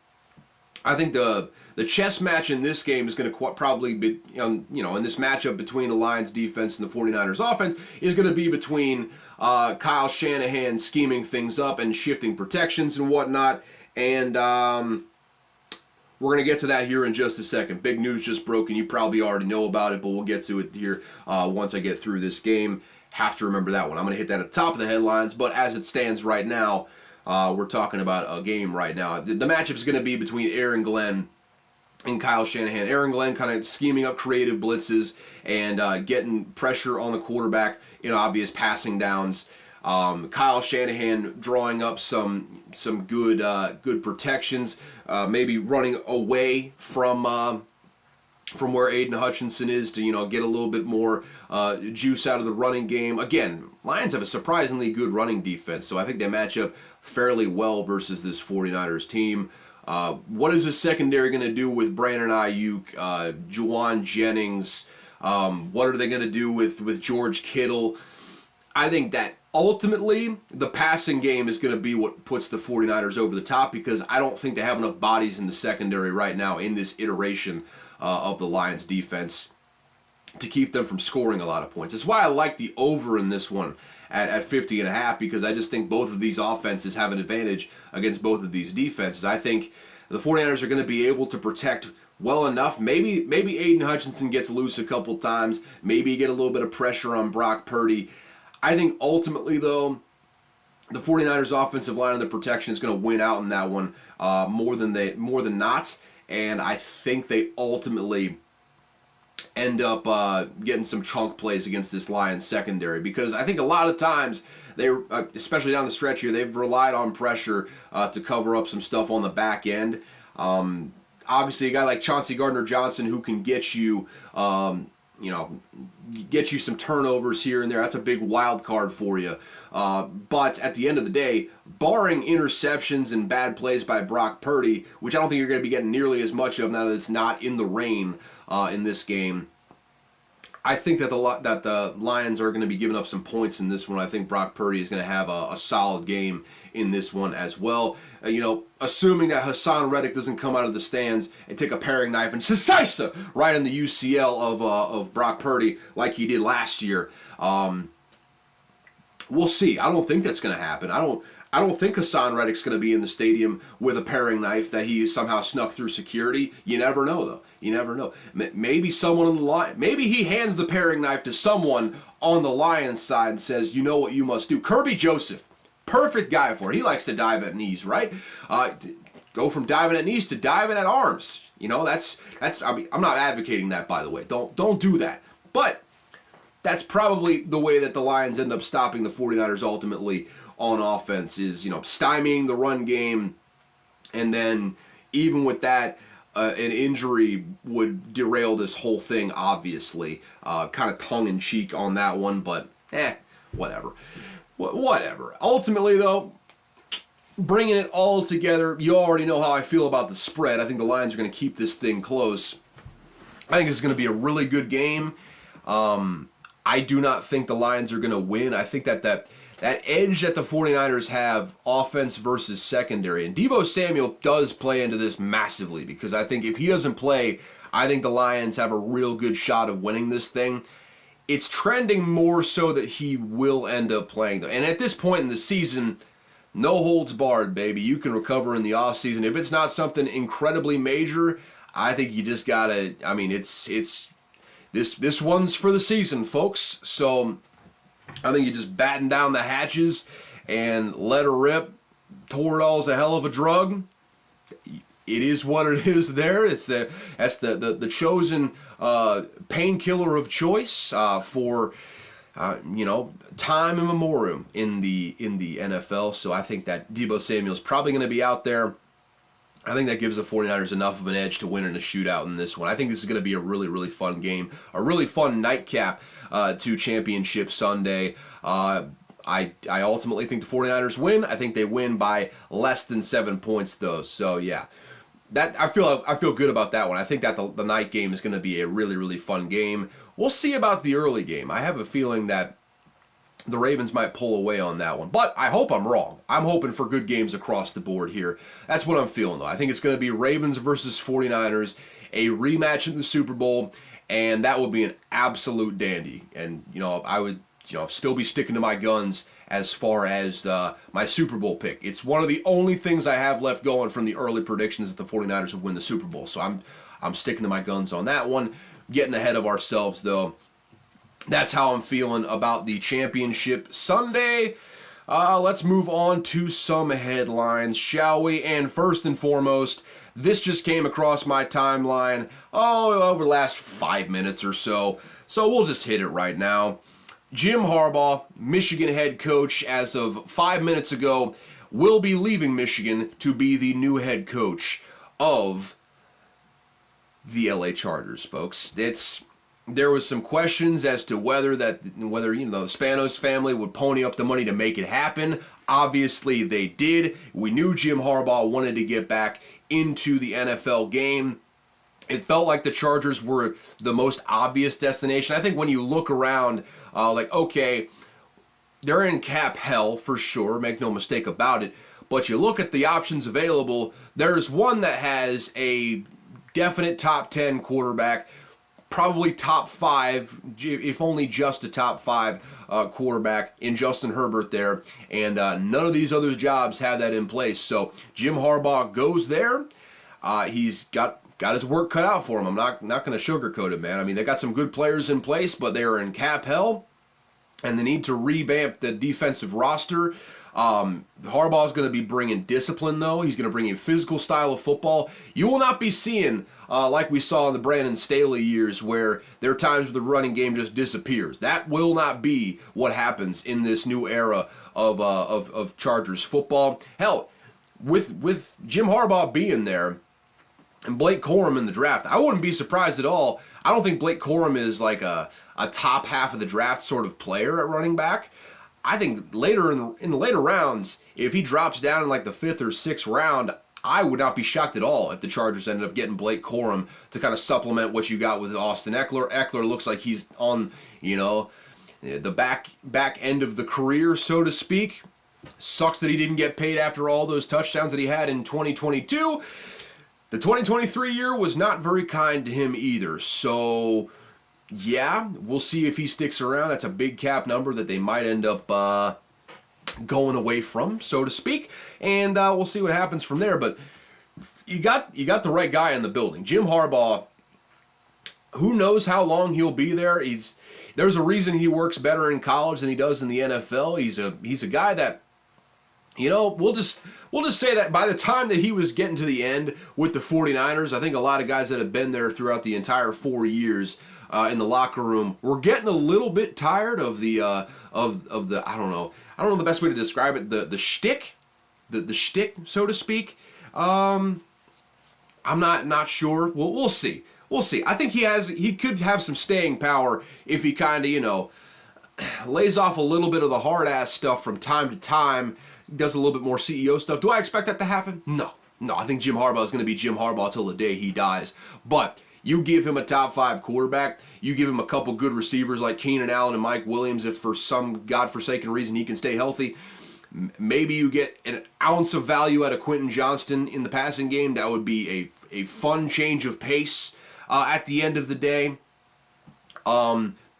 I think the chess match in this game is going to probably be, in this matchup between the Lions defense and the 49ers offense, is going to be between Kyle Shanahan scheming things up and shifting protections and whatnot. And we're going to get to that here in just a second. Big news just broke, and you probably already know about it, but we'll get to it here once I get through this game. Have to remember that one. I'm going to hit that at the top of the headlines, but as it stands right now, we're talking about a game right now. The matchup is going to be between Aaron Glenn and Kyle Shanahan. Aaron Glenn kind of scheming up creative blitzes and getting pressure on the quarterback in obvious passing downs. Kyle Shanahan drawing up some good protections, maybe running away from where Aiden Hutchinson is to get a little bit more juice out of the running game. Again, Lions have a surprisingly good running defense, so I think they match up fairly well versus this 49ers team. What is the secondary going to do with Brandon Ayuk, Juwan Jennings? What are they going to do with George Kittle? I think that ultimately the passing game is going to be what puts the 49ers over the top, because I don't think they have enough bodies in the secondary right now in this iteration of the Lions defense to keep them from scoring a lot of points. That's why I like the over in this one at 50.5, because I just think both of these offenses have an advantage against both of these defenses. I think the 49ers are going to be able to protect well enough. Maybe Aiden Hutchinson gets loose a couple times. Maybe you get a little bit of pressure on Brock Purdy. I think ultimately, though, the 49ers offensive line and the protection is going to win out in that one more than not. And I think they ultimately end up getting some chunk plays against this Lions secondary, because I think a lot of times they, especially down the stretch here, they've relied on pressure to cover up some stuff on the back end. Obviously, a guy like Chauncey Gardner-Johnson who can get you, get you some turnovers here and there. That's a big wild card for you. But at the end of the day, barring interceptions and bad plays by Brock Purdy, which I don't think you're going to be getting nearly as much of now that it's not in the rain in this game, I think that the Lions are going to be giving up some points in this one. I think Brock Purdy is going to have a solid game in this one as well. Assuming that Hassan Reddick doesn't come out of the stands and take a paring knife and shisa right in the UCL of Brock Purdy like he did last year. We'll see. I don't think that's going to happen. I don't think Hassan Reddick's going to be in the stadium with a paring knife that he somehow snuck through security. You never know, though. You never know. Maybe someone on the line, maybe he hands the paring knife to someone on the Lions side and says, "You know what you must do." Kirby Joseph, perfect guy for it. He likes to dive at knees, right? Go from diving at knees to diving at arms. That's. I mean, I'm not advocating that, by the way. Don't do that. But that's probably the way that the Lions end up stopping the 49ers ultimately on offense, is stymieing the run game, and then even with that, an injury would derail this whole thing, obviously. Kind of tongue-in-cheek on that one, but whatever. Whatever. Ultimately, though, bringing it all together, you already know how I feel about the spread. I think the Lions are going to keep this thing close. I think this is going to be a really good game. I do not think the Lions are going to win. I think that edge that the 49ers have, offense versus secondary, and Deebo Samuel does play into this massively, because I think if he doesn't play, I think the Lions have a real good shot of winning this thing. It's trending more so that he will end up playing, though. And at this point in the season, no holds barred, baby. You can recover in the offseason. If it's not something incredibly major, I think you just gotta, I mean, it's this one's for the season, folks. So I think you just batten down the hatches and let her rip. Toradol's a hell of a drug. It is what it is there. That's the chosen painkiller of choice for time immemorial in the NFL. So I think that Deebo Samuel's probably going to be out there. I think that gives the 49ers enough of an edge to win in a shootout in this one. I think this is going to be a really, really fun game, a really fun nightcap to Championship Sunday. I ultimately think the 49ers win. I think they win by less than 7 points, though. So, yeah. That I feel good about that one. I think that the night game is going to be a really, really fun game. We'll see about the early game. I have a feeling that the Ravens might pull away on that one. But I hope I'm wrong. I'm hoping for good games across the board here. That's what I'm feeling, though. I think it's going to be Ravens versus 49ers, a rematch in the Super Bowl, and that would be an absolute dandy. And, I would still be sticking to my guns as far as my Super Bowl pick. It's one of the only things I have left going from the early predictions that the 49ers would win the Super Bowl. So I'm sticking to my guns on that one. Getting ahead of ourselves, though. That's how I'm feeling about the Championship Sunday. Let's move on to some headlines, shall we? And first and foremost, this just came across my timeline, over the last 5 minutes or so. So we'll just hit it right now. Jim Harbaugh, Michigan head coach, as of 5 minutes ago, will be leaving Michigan to be the new head coach of the LA Chargers, folks. There was some questions as to whether the Spanos family would pony up the money to make it happen. Obviously, they did. We knew Jim Harbaugh wanted to get back into the NFL game. It felt like the Chargers were the most obvious destination. I think when you look around, okay, they're in cap hell for sure, make no mistake about it. But you look at the options available, there's one that has a definite top 10 quarterback, probably top 5, if only just a top 5 quarterback in Justin Herbert there. And none of these other jobs have that in place. So Jim Harbaugh goes there. He's got his work cut out for him. I'm not going to sugarcoat it, man. I mean, they got some good players in place, but they are in cap hell, and they need to revamp the defensive roster. Harbaugh's going to be bringing discipline, though. He's going to bring a physical style of football. You will not be seeing, like we saw in the Brandon Staley years, where there are times where the running game just disappears. That will not be what happens in this new era of Chargers football. Hell, with Jim Harbaugh being there, and Blake Corum in the draft, I wouldn't be surprised at all. I don't think Blake Corum is like a top half of the draft sort of player at running back. I think later in the later rounds, if he drops down in like the 5th or 6th round, I would not be shocked at all if the Chargers ended up getting Blake Corum to kind of supplement what you got with Austin Eckler. Eckler looks like he's on, the back end of the career, so to speak. Sucks that he didn't get paid after all those touchdowns that he had in 2022. The 2023 year was not very kind to him either. So, yeah, we'll see if he sticks around. That's a big cap number that they might end up going away from, so to speak. And we'll see what happens from there. But you got the right guy in the building. Jim Harbaugh, who knows how long he'll be there. There's a reason he works better in college than he does in the NFL. He's a guy that, we'll just say that by the time that he was getting to the end with the 49ers, I think a lot of guys that have been there throughout the entire 4 years in the locker room were getting a little bit tired of the of the I don't know the best way to describe it, the shtick, the shtick, so to speak. I'm not sure. We'll see. We'll see. I think he could have some staying power if he kind of lays off a little bit of the hard ass stuff from time to time. Does a little bit more CEO stuff. Do I expect that to happen? No. I think Jim Harbaugh is going to be Jim Harbaugh till the day he dies. But You give him a top 5 quarterback, you give him a couple good receivers like Keenan Allen and Mike Williams, if for some godforsaken reason he can stay healthy. Maybe you get an ounce of value out of Quentin Johnston in the passing game. That would be a fun change of pace at the end of the day.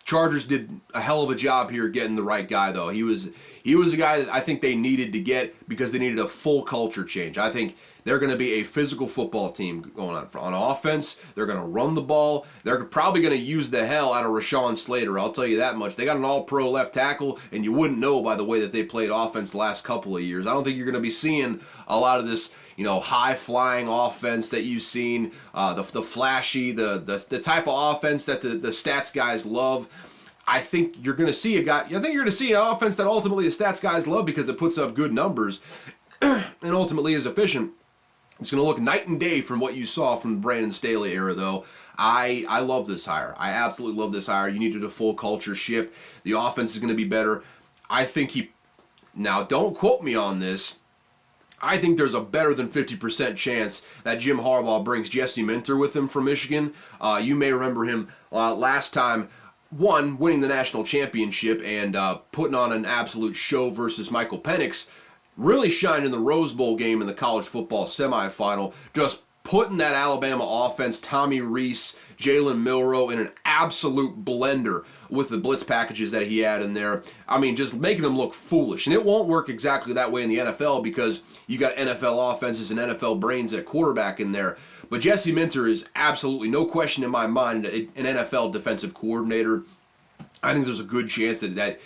Chargers did a hell of a job here getting the right guy, though. He was a guy that I think they needed to get because they needed a full culture change. I think they're going to be a physical football team going on offense. They're going to run the ball. They're probably going to use the hell out of Rashawn Slater. I'll tell you that much. They got an all-pro left tackle, and you wouldn't know by the way that they played offense the last couple of years. I don't think you're going to be seeing a lot of this, high-flying offense that you've seen, the flashy, the type of offense that the stats guys love. I think you're going to see an offense that ultimately the stats guys love because it puts up good numbers and ultimately is efficient. It's going to look night and day from what you saw from the Brandon Staley era, though. I love this hire. I absolutely love this hire. You needed a full culture shift. The offense is going to be better. I think now don't quote me on this, I think there's a better than 50% chance that Jim Harbaugh brings Jesse Minter with him from Michigan. You may remember him last time, winning the national championship and putting on an absolute show versus Michael Penix. Really shined in the Rose Bowl game in the college football semifinal, just putting that Alabama offense, Tommy Rees, Jalen Milroe, in an absolute blender with the blitz packages that he had in there. I mean, just making them look foolish. And it won't work exactly that way in the NFL because you got NFL offenses and NFL brains at quarterback in there. But Jesse Minter is absolutely, no question in my mind, an NFL defensive coordinator. I think there's a good chance that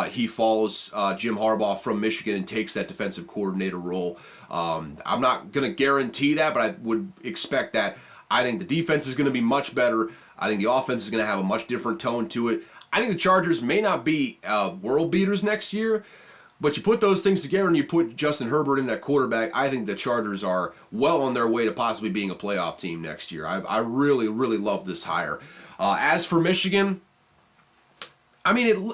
he follows Jim Harbaugh from Michigan and takes that defensive coordinator role. I'm not going to guarantee that, but I would expect that. I think the defense is going to be much better. I think the offense is going to have a much different tone to it. I think the Chargers may not be world beaters next year, but you put those things together and you put Justin Herbert in that quarterback, I think the Chargers are well on their way to possibly being a playoff team next year. I really, really love this hire. As for Michigan, I mean,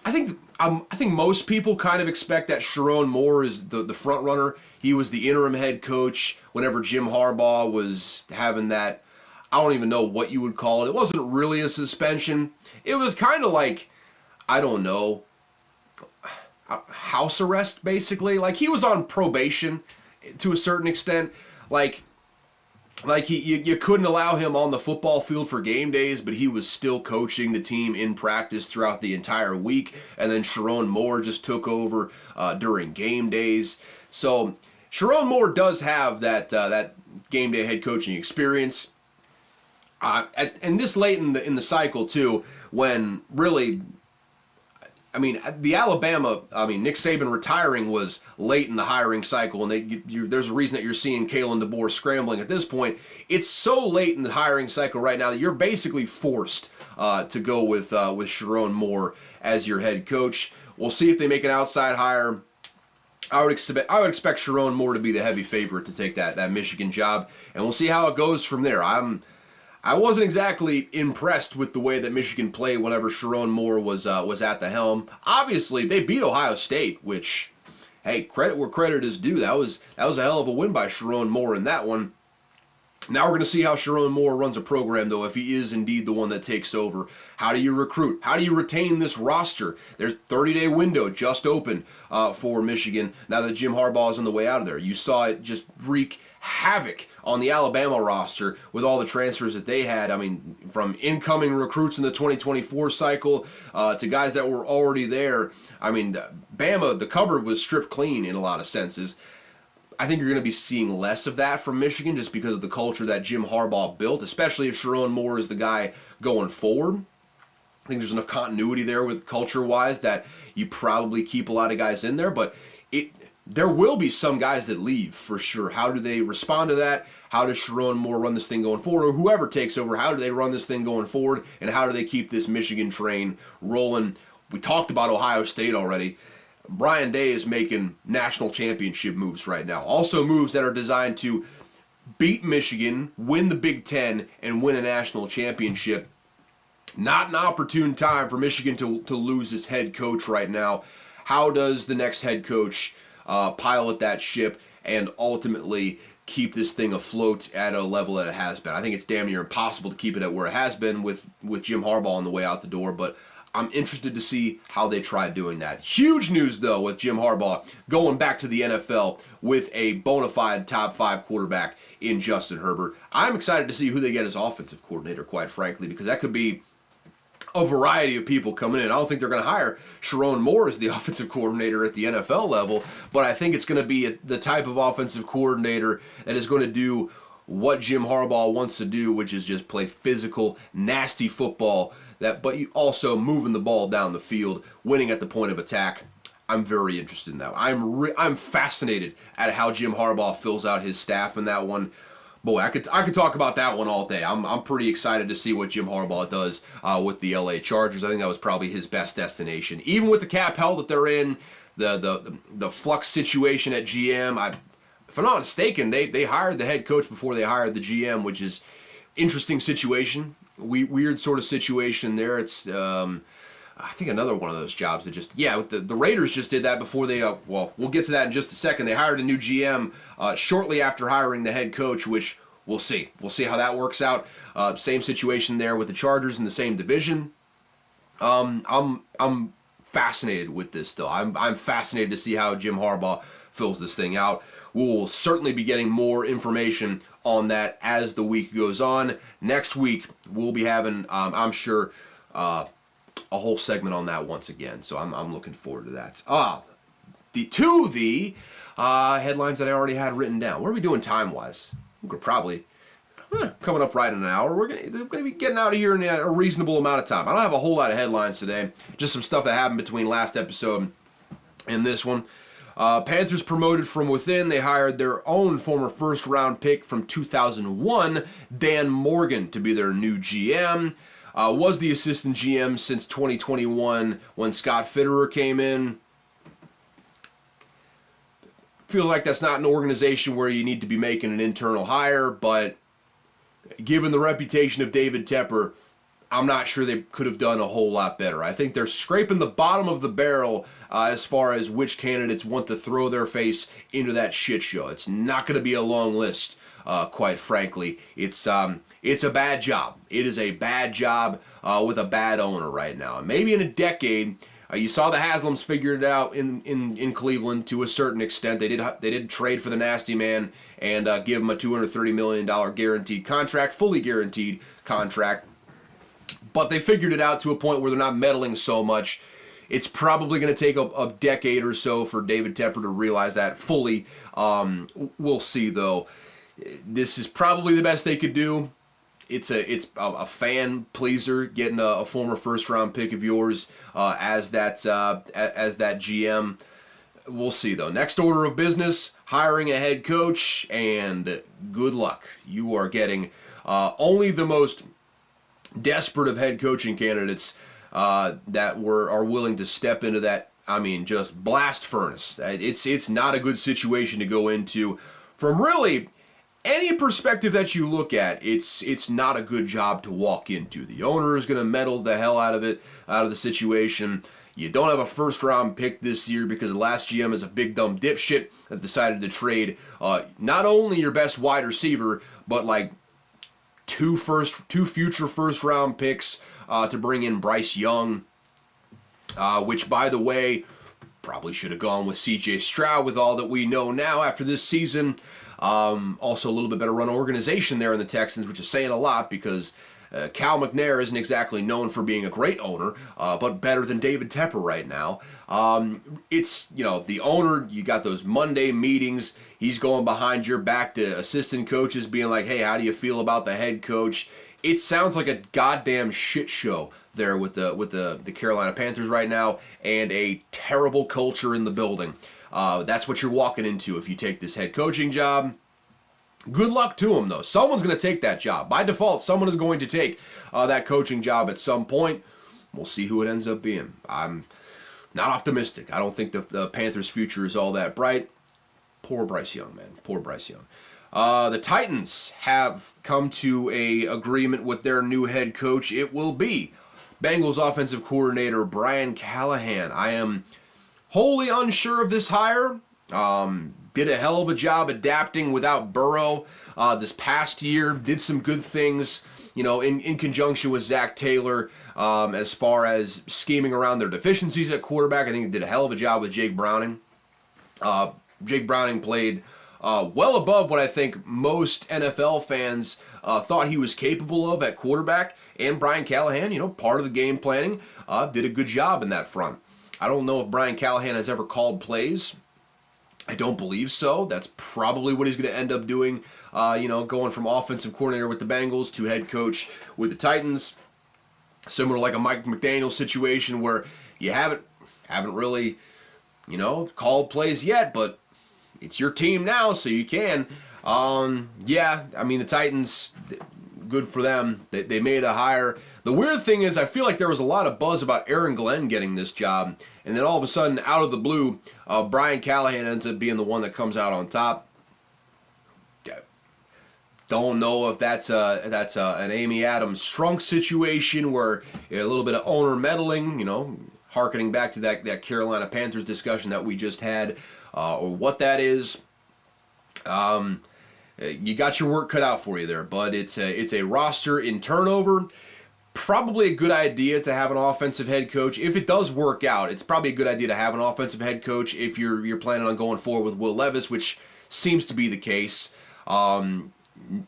I think most people kind of expect that Sharon Moore is the front runner. He was the interim head coach whenever Jim Harbaugh was having that, I don't even know what you would call it. It wasn't really a suspension. It was kind of like, I don't know, house arrest, basically. Like, he was on probation to a certain extent. Like you couldn't allow him on the football field for game days, but he was still coaching the team in practice throughout the entire week. And then Sharon Moore just took over during game days. So Sharon Moore does have that game day head coaching experience. And this late in the cycle too, when really, I mean, the Alabama, Nick Saban retiring was late in the hiring cycle, and there's a reason that you're seeing Kalen DeBoer scrambling at this point. It's so late in the hiring cycle right now that you're basically forced to go with Sharon Moore as your head coach. We'll see if they make an outside hire. I would expect Sharon Moore to be the heavy favorite to take that Michigan job, and we'll see how it goes from there. I wasn't exactly impressed with the way that Michigan played whenever Sharon Moore was at the helm. Obviously, they beat Ohio State, which, hey, credit where credit is due. That was a hell of a win by Sharon Moore in that one. Now we're going to see how Sharon Moore runs a program, though, if he is indeed the one that takes over. How do you recruit? How do you retain this roster? There's a 30-day window just open for Michigan now that Jim Harbaugh is on the way out of there. You saw it just wreak havoc on the Alabama roster with all the transfers that they had. I mean, from incoming recruits in the 2024 cycle to guys that were already there. I mean, Bama, the cupboard was stripped clean in a lot of senses. I think you're going to be seeing less of that from Michigan just because of the culture that Jim Harbaugh built, especially if Sharon Moore is the guy going forward. I think there's enough continuity there with culture-wise that you probably keep a lot of guys in there, but there will be some guys that leave for sure. How do they respond to that? How does Sharon Moore run this thing going forward? Or whoever takes over, how do they run this thing going forward? And how do they keep this Michigan train rolling? We talked about Ohio State already. Brian Day is making national championship moves right now. Also moves that are designed to beat Michigan, win the Big Ten, and win a national championship. Not an opportune time for Michigan to lose its head coach right now. How does the next head coach pilot that ship and ultimately keep this thing afloat at a level that it has been. I think it's damn near impossible to keep it at where it has been with Jim Harbaugh on the way out the door, but I'm interested to see how they try doing that. Huge news, though, with Jim Harbaugh going back to the NFL with a bona fide top 5 quarterback in Justin Herbert. I'm excited to see who they get as offensive coordinator, quite frankly, because that could be a variety of people coming in. I don't think they're going to hire Sharon Moore as the offensive coordinator at the NFL level, but I think it's going to be the type of offensive coordinator that is going to do what Jim Harbaugh wants to do, which is just play physical, nasty football, but you also moving the ball down the field, winning at the point of attack. I'm very interested in that. I'm fascinated at how Jim Harbaugh fills out his staff in that one. Boy, I could talk about that one all day. I'm pretty excited to see what Jim Harbaugh does with the LA Chargers. I think that was probably his best destination, even with the cap hell that they're in, the flux situation at GM. If I'm not mistaken, they hired the head coach before they hired the GM, which is interesting situation. Weird sort of situation there. It's I think another one of those jobs that the Raiders just did that before they we'll get to that in just a second. They hired a new GM shortly after hiring the head coach, which we'll see how that works out. Same situation there with the Chargers in the same division. I'm fascinated with this though. I'm fascinated to see how Jim Harbaugh fills this thing out. We'll certainly be getting more information on that as the week goes on. Next week, we'll be having, I'm sure, a whole segment on that once again. So I'm looking forward to that. The headlines that I already had written down. What are we doing time-wise? We're probably coming up right in an hour. We're going to be getting out of here in a reasonable amount of time. I don't have a whole lot of headlines today. Just some stuff that happened between last episode and this one. Panthers promoted from within. They hired their own former first-round pick from 2001, Dan Morgan, to be their new GM. Was the assistant GM since 2021 when Scott Fitterer came in. Feel like that's not an organization where you need to be making an internal hire, but given the reputation of David Tepper, I'm not sure they could have done a whole lot better. I think they're scraping the bottom of the barrel as far as which candidates want to throw their face into that shit show. It's not going to be a long list, quite frankly. It's a bad job. It is a bad job with a bad owner right now. And maybe in a decade, you saw the Haslams figure it out in Cleveland to a certain extent. They did trade for the nasty man and give him a $230 million guaranteed contract, fully guaranteed contract. But they figured it out to a point where they're not meddling so much. It's probably going to take a decade or so for David Tepper to realize that fully. We'll see, though. This is probably the best they could do. It's a fan pleaser getting a former first round pick of yours as that GM. We'll see, though. Next order of business: hiring a head coach, and good luck. You are getting only the most desperate of head coaching candidates that are willing to step into that. I mean, just blast furnace. It's not a good situation to go into from really any perspective that you look at. It's not a good job to walk into. The owner is going to meddle the hell out of the situation. You don't have a first round pick this year because the last GM is a big dumb dipshit that decided to trade not only your best wide receiver, but like two future first round picks to bring in Bryce Young, which, by the way, probably should have gone with C.J. Stroud with all that we know now after this season. Also, a little bit better run organization there in the Texans, which is saying a lot because Cal McNair isn't exactly known for being a great owner, but better than David Tepper right now. It's, the owner, you got those Monday meetings. He's going behind your back to assistant coaches being like, hey, how do you feel about the head coach? It sounds like a goddamn shit show there with the Carolina Panthers right now, and a terrible culture in the building. That's what you're walking into if you take this head coaching job. Good luck to him, though. Someone's going to take that job. By default, someone is going to take that coaching job at some point. We'll see who it ends up being. I'm not optimistic. I don't think the Panthers' future is all that bright. Poor Bryce Young, man. Poor Bryce Young. The Titans have come to a agreement with their new head coach. It will be Bengals offensive coordinator Brian Callahan. I am wholly unsure of this hire. did a hell of a job adapting without Burrow this past year, did some good things, in conjunction with Zach Taylor as far as scheming around their deficiencies at quarterback. I think he did a hell of a job with Jake Browning. Jake Browning played well above what I think most NFL fans thought he was capable of at quarterback. And Brian Callahan, part of the game planning, did a good job in that front. I don't know if Brian Callahan has ever called plays. I don't believe so. That's probably what he's going to end up doing, going from offensive coordinator with the Bengals to head coach with the Titans. Similar to like a Mike McDaniel situation where you haven't really, called plays yet, but it's your team now, so you can. The Titans, good for them. They made a hire. The weird thing is I feel like there was a lot of buzz about Aaron Glenn getting this job, and then all of a sudden, out of the blue, Brian Callahan ends up being the one that comes out on top. Don't know if that's an Amy Adams Strunk situation where a little bit of owner meddling, harkening back to that Carolina Panthers discussion that we just had, or what that is. You got your work cut out for you there, but it's a roster in turnover. Probably a good idea to have an offensive head coach. If it does work out, it's probably a good idea to have an offensive head coach if you're planning on going forward with Will Levis, which seems to be the case.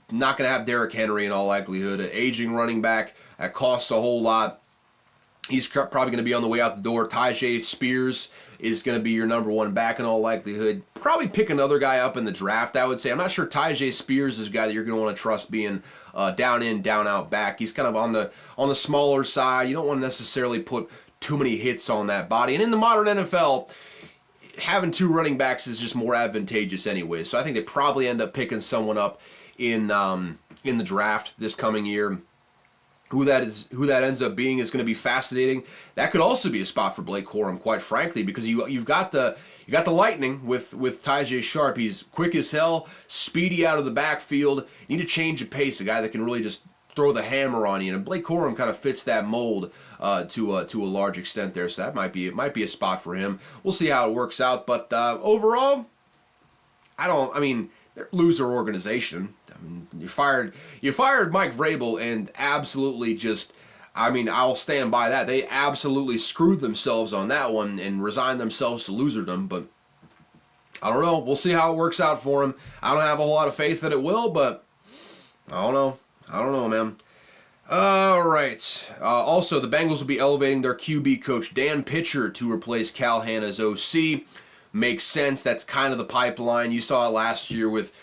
Not going to have Derrick Henry in all likelihood. An aging running back that costs a whole lot. He's probably going to be on the way out the door. Tyjae Spears is going to be your number one back in all likelihood. Probably pick another guy up in the draft, I would say. I'm not sure Tyjae Spears is a guy that you're going to want to trust being down in, down out back. He's kind of on the smaller side. You don't want to necessarily put too many hits on that body. And in the modern NFL, having two running backs is just more advantageous anyway. So I think they probably end up picking someone up in the draft this coming year. Who that ends up being is going to be fascinating. That could also be a spot for Blake Corum, quite frankly, because you've got the lightning with Tyjae Sharp. He's quick as hell, speedy out of the backfield. You need to change the pace, a guy that can really just throw the hammer on you. And Blake Corum kind of fits that mold to a large extent there. So that might be a spot for him. We'll see how it works out. But overall, they're a loser organization. You fired Mike Vrabel and absolutely I'll stand by that. They absolutely screwed themselves on that one and resigned themselves to loserdom. But I don't know. We'll see how it works out for him. I don't have a whole lot of faith that it will, but I don't know, man. All right. Also, the Bengals will be elevating their QB coach, Dan Pitcher, to replace Callahan as OC. Makes sense. That's kind of the pipeline. You saw it last year with,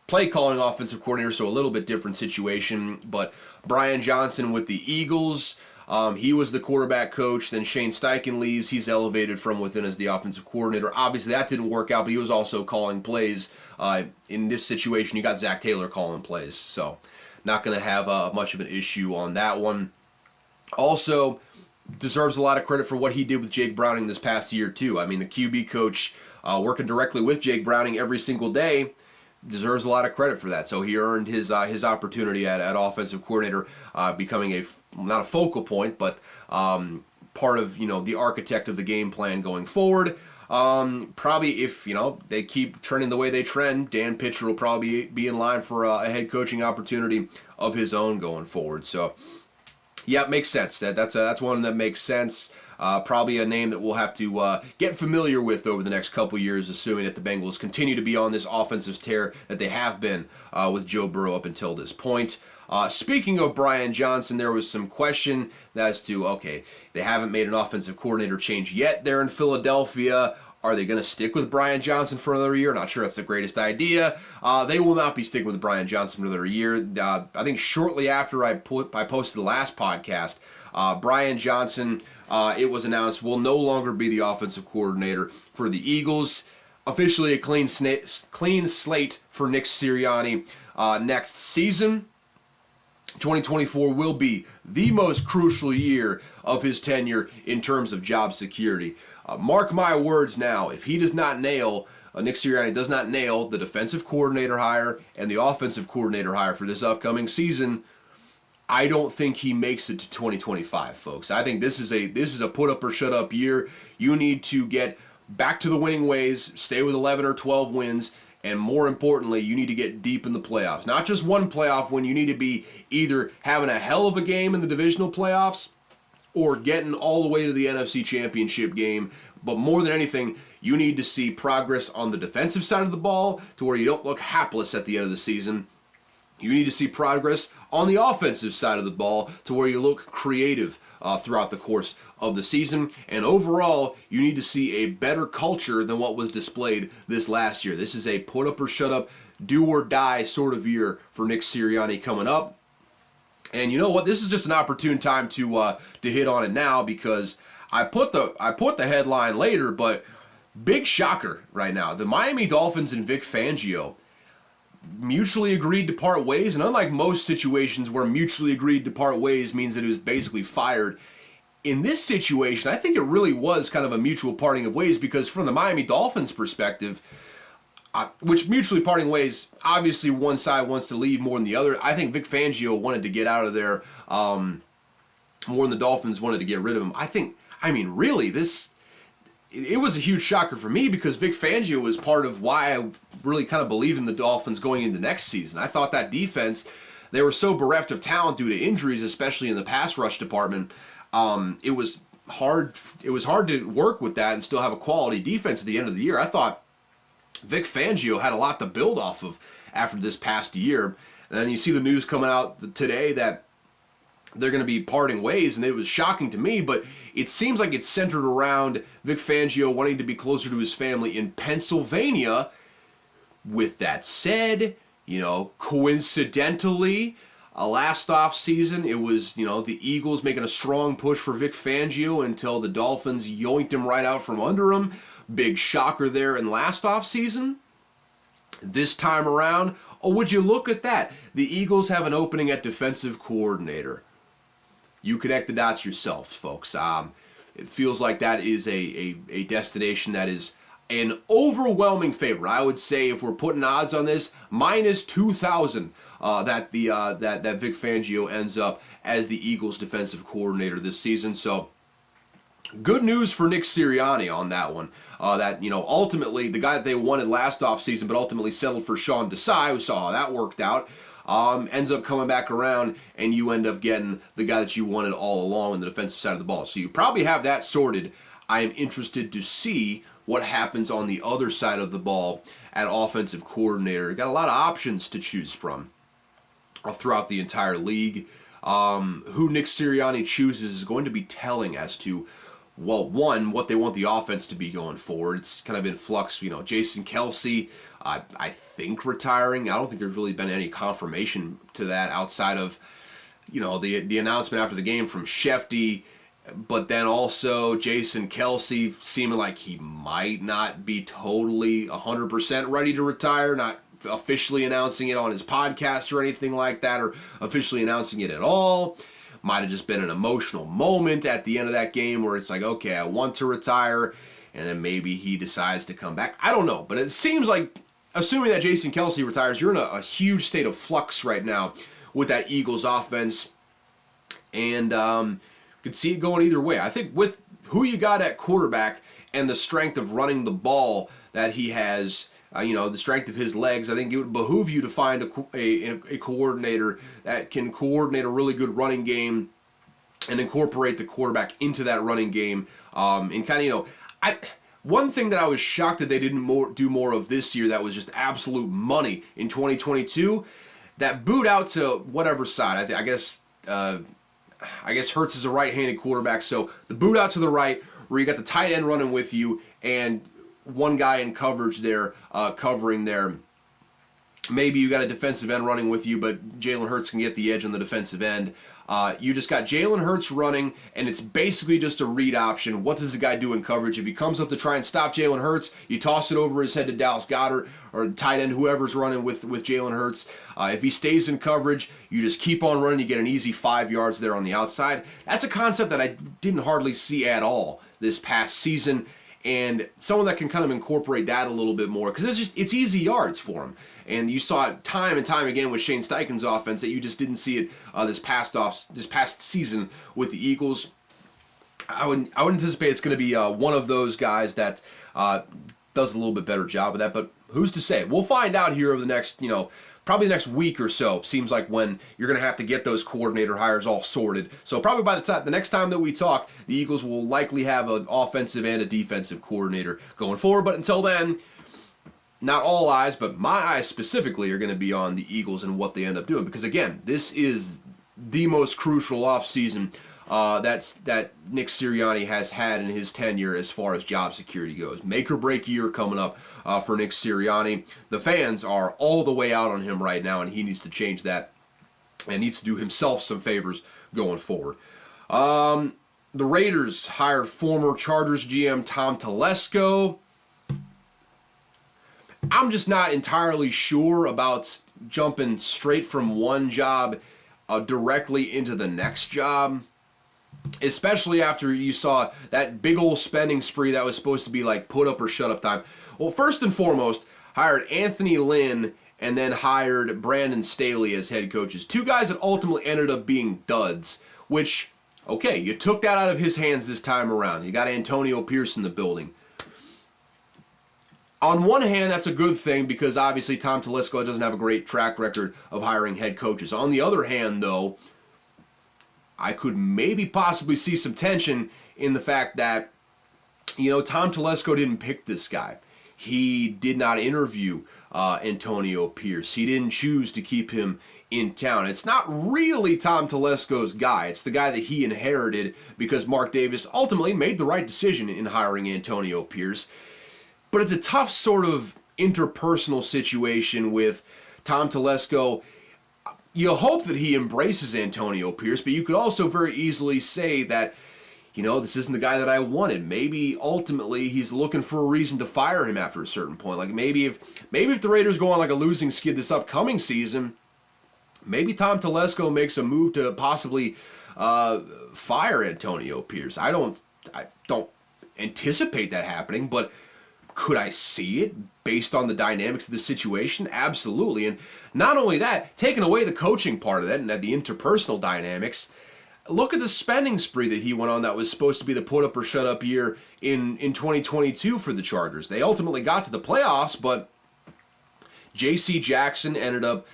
play calling offensive coordinator, so a little bit different situation. But Brian Johnson with the Eagles, he was the quarterback coach. Then Shane Steichen leaves. He's elevated from within as the offensive coordinator. Obviously, that didn't work out, but he was also calling plays. In this situation, you got Zach Taylor calling plays. So not going to have much of an issue on that one. Also, deserves a lot of credit for what he did with Jake Browning this past year, too. The QB coach working directly with Jake Browning every single day deserves a lot of credit for that. So he earned his opportunity at offensive coordinator, becoming not a focal point, but part of the architect of the game plan going forward. Probably if they keep trending the way they trend, Dan Pitcher will probably be in line for a head coaching opportunity of his own going forward. So yeah, it makes sense. That's one that makes sense. Probably a name that we'll have to get familiar with over the next couple years, assuming that the Bengals continue to be on this offensive tear that they have been with Joe Burrow up until this point. Speaking of Brian Johnson, there was some question as to, they haven't made an offensive coordinator change yet there in Philadelphia. Are they going to stick with Brian Johnson for another year? Not sure that's the greatest idea. They will not be sticking with Brian Johnson for another year. I think shortly after I posted the last podcast, Brian Johnson, it was announced, will no longer be the offensive coordinator for the Eagles. Officially a clean slate for Nick Sirianni next season. 2024 will be the most crucial year of his tenure in terms of job security. Mark my words now, if he does not nail, Nick Sirianni does not nail the defensive coordinator hire and the offensive coordinator hire for this upcoming season, I don't think he makes it to 2025, folks. I think this is a put up or shut up year. You need to get back to the winning ways, stay with 11 or 12 wins, and more importantly, you need to get deep in the playoffs. Not just one playoff win, you need to be either having a hell of a game in the divisional playoffs or getting all the way to the NFC Championship game. But more than anything, you need to see progress on the defensive side of the ball to where you don't look hapless at the end of the season. You need to see progress on the offensive side of the ball to where you look creative throughout the course of the season. And overall, you need to see a better culture than what was displayed this last year. This is a put up or shut up, do or die sort of year for Nick Sirianni coming up. And you know what? This is just an opportune time to hit on it now, because I put the headline later, but big shocker right now. The Miami Dolphins and Vic Fangio mutually agreed to part ways, and unlike most situations where mutually agreed to part ways means that it was basically fired, in this situation, I think it really was kind of a mutual parting of ways, because from the Miami Dolphins perspective, which mutually parting ways, obviously one side wants to leave more than the other. I think Vic Fangio wanted to get out of there more than the Dolphins wanted to get rid of him. Really, it was a huge shocker for me, because Vic Fangio was part of why I really kind of believed in the Dolphins going into next season. I thought that defense, they were so bereft of talent due to injuries, especially in the pass rush department. It was hard to work with that and still have a quality defense at the end of the year. I thought Vic Fangio had a lot to build off of after this past year. And then you see the news coming out today that they're going to be parting ways, and it was shocking to me, but it seems like it's centered around Vic Fangio wanting to be closer to his family in Pennsylvania. With that said, coincidentally, last off season, it was, the Eagles making a strong push for Vic Fangio until the Dolphins yoinked him right out from under him. Big shocker there in last off season. This time around, would you look at that? The Eagles have an opening at defensive coordinator. You connect the dots yourselves, folks. It feels like that is a destination that is an overwhelming favorite. I would say, if we're putting odds on this, minus 2,000 that Vic Fangio ends up as the Eagles defensive coordinator this season. So good news for Nick Sirianni on that one. Ultimately the guy that they wanted last offseason, but ultimately settled for Sean Desai. We saw how that worked out. Ends up coming back around, and you end up getting the guy that you wanted all along on the defensive side of the ball. So you probably have that sorted. I am interested to see what happens on the other side of the ball at offensive coordinator. Got a lot of options to choose from throughout the entire league. Who Nick Sirianni chooses is going to be telling as to, well, one, what they want the offense to be going forward. It's kind of in flux. Jason Kelce, I think, retiring. I don't think there's really been any confirmation to that outside of, the announcement after the game from Shefty. But then also Jason Kelce seeming like he might not be totally 100% ready to retire, not officially announcing it on his podcast or anything like that, or officially announcing it at all. Might have just been an emotional moment at the end of that game where it's like, okay, I want to retire, and then maybe he decides to come back. I don't know, but it seems like, assuming that Jason Kelce retires, you're in a huge state of flux right now with that Eagles offense, and could see it going either way. I think with who you got at quarterback and the strength of running the ball that he has, the strength of his legs, I think it would behoove you to find a coordinator that can coordinate a really good running game and incorporate the quarterback into that running game. And kind of, one thing that I was shocked that they didn't do more of this year that was just absolute money in 2022, that boot out to whatever side. I guess Hurts is a right-handed quarterback, so the boot out to the right, where you got the tight end running with you and one guy in coverage there, covering there. Maybe you got a defensive end running with you, but Jalen Hurts can get the edge on the defensive end. You just got Jalen Hurts running, and it's basically just a read option. What does the guy do in coverage? If he comes up to try and stop Jalen Hurts, you toss it over his head to Dallas Goedert or tight end, whoever's running with Jalen Hurts. If he stays in coverage, you just keep on running. You get an easy 5 yards there on the outside. That's a concept that I didn't hardly see at all this past season, and someone that can kind of incorporate that a little bit more, because it's easy yards for him. And you saw it time and time again with Shane Steichen's offense that you just didn't see it this past season with the Eagles. I would anticipate it's going to be one of those guys that does a little bit better job of that, but who's to say? We'll find out here over the next, probably the next week or so. Seems like when you're going to have to get those coordinator hires all sorted. So probably by the next time that we talk, the Eagles will likely have an offensive and a defensive coordinator going forward. But until then, not all eyes, but my eyes specifically are going to be on the Eagles and what they end up doing. Because again, this is the most crucial offseason that Nick Sirianni has had in his tenure as far as job security goes. Make or break year coming up for Nick Sirianni. The fans are all the way out on him right now, and he needs to change that and needs to do himself some favors going forward. The Raiders hired former Chargers GM Tom Telesco. I'm just not entirely sure about jumping straight from one job directly into the next job, especially after you saw that big old spending spree that was supposed to be like put up or shut up time. Well, first and foremost, hired Anthony Lynn and then hired Brandon Staley as head coaches. Two guys that ultimately ended up being duds, which, okay, you took that out of his hands this time around. You got Antonio Pierce in the building. On one hand, that's a good thing because obviously Tom Telesco doesn't have a great track record of hiring head coaches. On the other hand, though, I could maybe possibly see some tension in the fact that, Tom Telesco didn't pick this guy. He did not interview Antonio Pierce. He didn't choose to keep him in town. It's not really Tom Telesco's guy. It's the guy that he inherited because Mark Davis ultimately made the right decision in hiring Antonio Pierce. But it's a tough sort of interpersonal situation with Tom Telesco. You hope that he embraces Antonio Pierce, but you could also very easily say that, this isn't the guy that I wanted. Maybe ultimately he's looking for a reason to fire him after a certain point. Like maybe if the Raiders go on like a losing skid this upcoming season, maybe Tom Telesco makes a move to possibly fire Antonio Pierce. I don't anticipate that happening, but could I see it based on the dynamics of the situation? Absolutely. And not only that, taking away the coaching part of that and the interpersonal dynamics, look at the spending spree that he went on that was supposed to be the put up or shut up year in 2022 for the Chargers. They ultimately got to the playoffs, but J.C. Jackson ended up,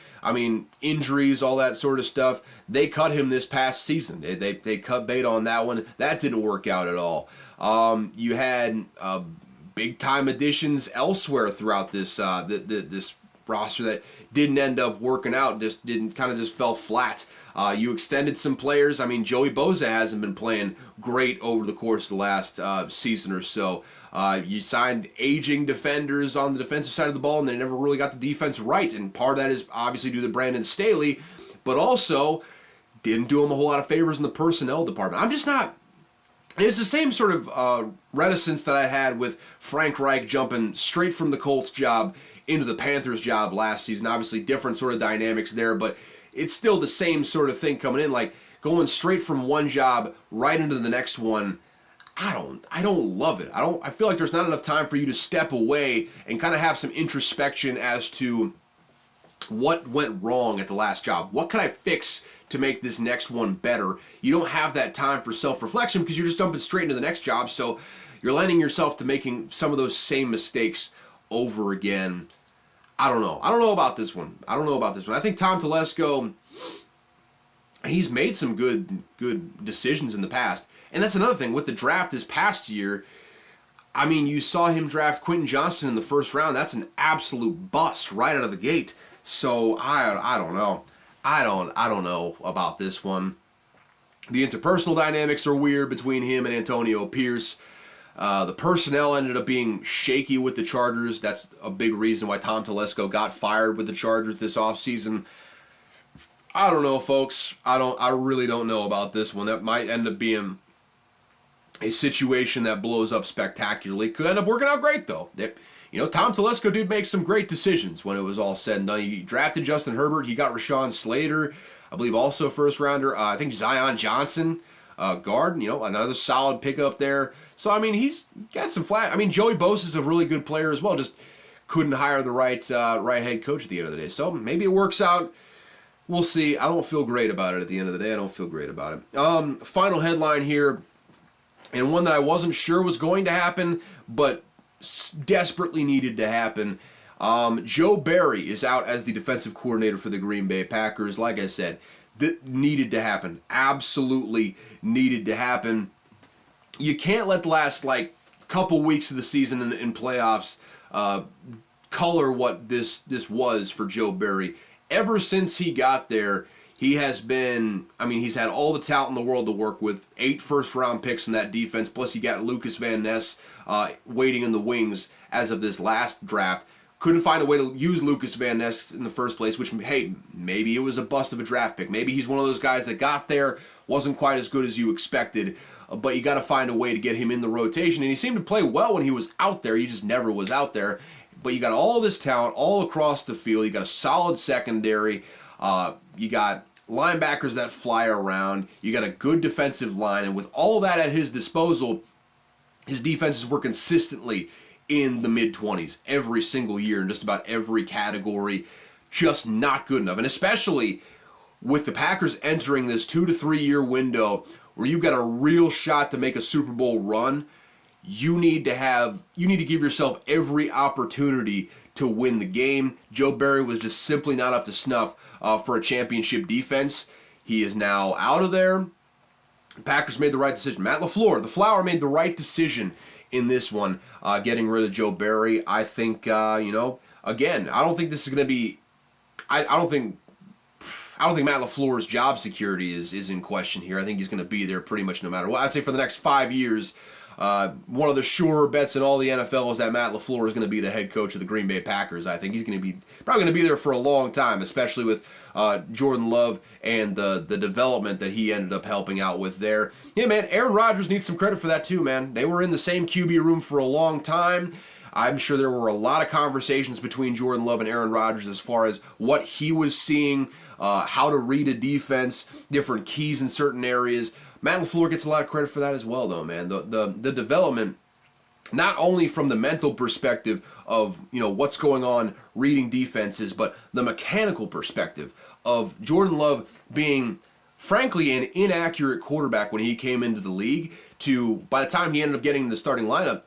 injuries, all that sort of stuff. They cut him this past season. They cut bait on that one. That didn't work out at all. You had big-time additions elsewhere throughout this this roster that didn't end up working out, just fell flat. You extended some players. Joey Bosa hasn't been playing great over the course of the last season or so. You signed aging defenders on the defensive side of the ball, and they never really got the defense right. And part of that is obviously due to Brandon Staley, but also didn't do him a whole lot of favors in the personnel department. I'm just not. It's the same sort of reticence that I had with Frank Reich jumping straight from the Colts job into the Panthers job last season. Obviously different sort of dynamics there, but it's still the same sort of thing coming in, like going straight from one job right into the next one. I don't love it. I feel like there's not enough time for you to step away and kind of have some introspection as to what went wrong at the last job. What can I fix to make this next one better? You don't have that time for self-reflection because you're just jumping straight into the next job, so you're lending yourself to making some of those same mistakes over again. I don't know. I don't know about this one. I think Tom Telesco, he's made some good decisions in the past. And that's another thing. With the draft this past year, you saw him draft Quentin Johnston in the first round. That's an absolute bust right out of the gate. So I don't know. I don't know about this one. The interpersonal dynamics are weird between him and Antonio Pierce. The personnel ended up being shaky with the Chargers. That's a big reason why Tom Telesco got fired with the Chargers this offseason. I don't know, folks. I really don't know about this one. That might end up being a situation that blows up spectacularly. Could end up working out great, though. Tom Telesco did make some great decisions when it was all said and done. He drafted Justin Herbert. He got Rashawn Slater, I believe also first rounder. I think Zion Johnson, guard, another solid pickup there. So, he's got some flat. Joey Bosa is a really good player as well. Just couldn't hire the right head coach at the end of the day. So maybe it works out. We'll see. I don't feel great about it at the end of the day. I don't feel great about it. Final headline here. and one that I wasn't sure was going to happen, but desperately needed to happen. Joe Barry is out as the defensive coordinator for the Green Bay Packers. Like I said, that needed to happen. Absolutely needed to happen. You can't let the last couple weeks of the season in playoffs color what this was for Joe Barry. Ever since he got there, he has been, he's had all the talent in the world to work with. 8 first-round picks in that defense, plus you got Lucas Van Ness waiting in the wings as of this last draft. Couldn't find a way to use Lucas Van Ness in the first place, which, hey, maybe it was a bust of a draft pick. Maybe he's one of those guys that got there, wasn't quite as good as you expected, but you got to find a way to get him in the rotation. And he seemed to play well when he was out there. He just never was out there. But you got all this talent all across the field. You got a solid secondary. You got linebackers that fly around. You got a good defensive line. And with all that at his disposal, his defenses were consistently in the mid-20s every single year in just about every category. Just not good enough. And especially with the Packers entering this 2 to 3 year window where you've got a real shot to make a Super Bowl run, you need to give yourself every opportunity to win the game. Joe Barry was just simply not up to snuff for a championship defense. He is now out of there. The Packers made the right decision. Matt LaFleur, the Flower, made the right decision in this one, getting rid of Joe Barry. I think, again, I don't think this is going to be. I don't think Matt LaFleur's job security is in question here. I think he's going to be there pretty much no matter what. I'd say for the next 5 years. One of the surer bets in all the NFL is that Matt LaFleur is going to be the head coach of the Green Bay Packers. I think he's probably going to be there for a long time, especially with Jordan Love and the development that he ended up helping out with there. Yeah, man, Aaron Rodgers needs some credit for that too, man. They were in the same QB room for a long time. I'm sure there were a lot of conversations between Jordan Love and Aaron Rodgers as far as what he was seeing, how to read a defense, different keys in certain areas. Matt LaFleur gets a lot of credit for that as well, though, man. The development, not only from the mental perspective of what's going on reading defenses, but the mechanical perspective of Jordan Love being, frankly, an inaccurate quarterback when he came into the league to, by the time he ended up getting in the starting lineup,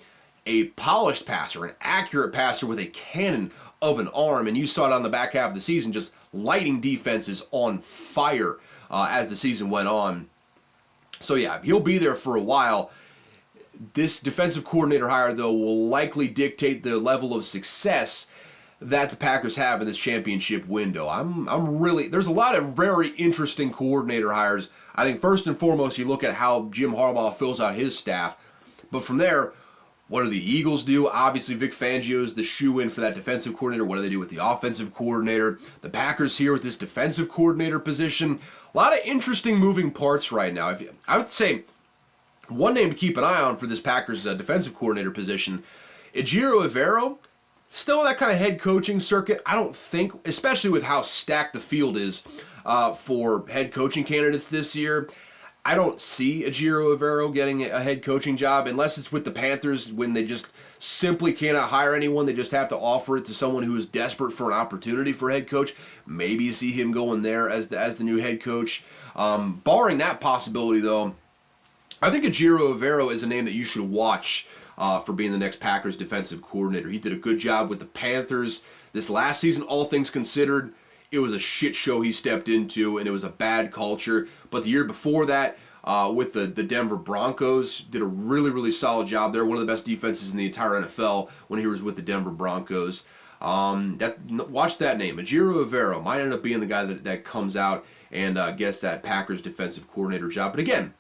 a polished passer, an accurate passer with a cannon of an arm. And you saw it on the back half of the season, just lighting defenses on fire as the season went on. So yeah, he'll be there for a while. This defensive coordinator hire, though, will likely dictate the level of success that the Packers have in this championship window. There's a lot of very interesting coordinator hires. I think first and foremost, you look at how Jim Harbaugh fills out his staff. But from there, what do the Eagles do? Obviously, Vic Fangio is the shoe-in for that defensive coordinator. What do they do with the offensive coordinator? The Packers here with this defensive coordinator position. A lot of interesting moving parts right now. I would say one name to keep an eye on for this Packers defensive coordinator position, Ejiro Evero, still in that kind of head coaching circuit. I don't think, especially with how stacked the field is for head coaching candidates this year, I don't see Ejiro Evero getting a head coaching job unless it's with the Panthers when they just simply cannot hire anyone. They just have to offer it to someone who is desperate for an opportunity for head coach. Maybe you see him going there as the new head coach. Barring that possibility, though, I think Ejiro Evero is a name that you should watch for being the next Packers defensive coordinator. He did a good job with the Panthers this last season, all things considered. It was a shit show he stepped into, and it was a bad culture. But the year before that, with the Denver Broncos, did a really, really solid job there. One of the best defenses in the entire NFL when he was with the Denver Broncos. Watch that name. Ejiro Evero might end up being the guy that comes out and gets that Packers defensive coordinator job. But again,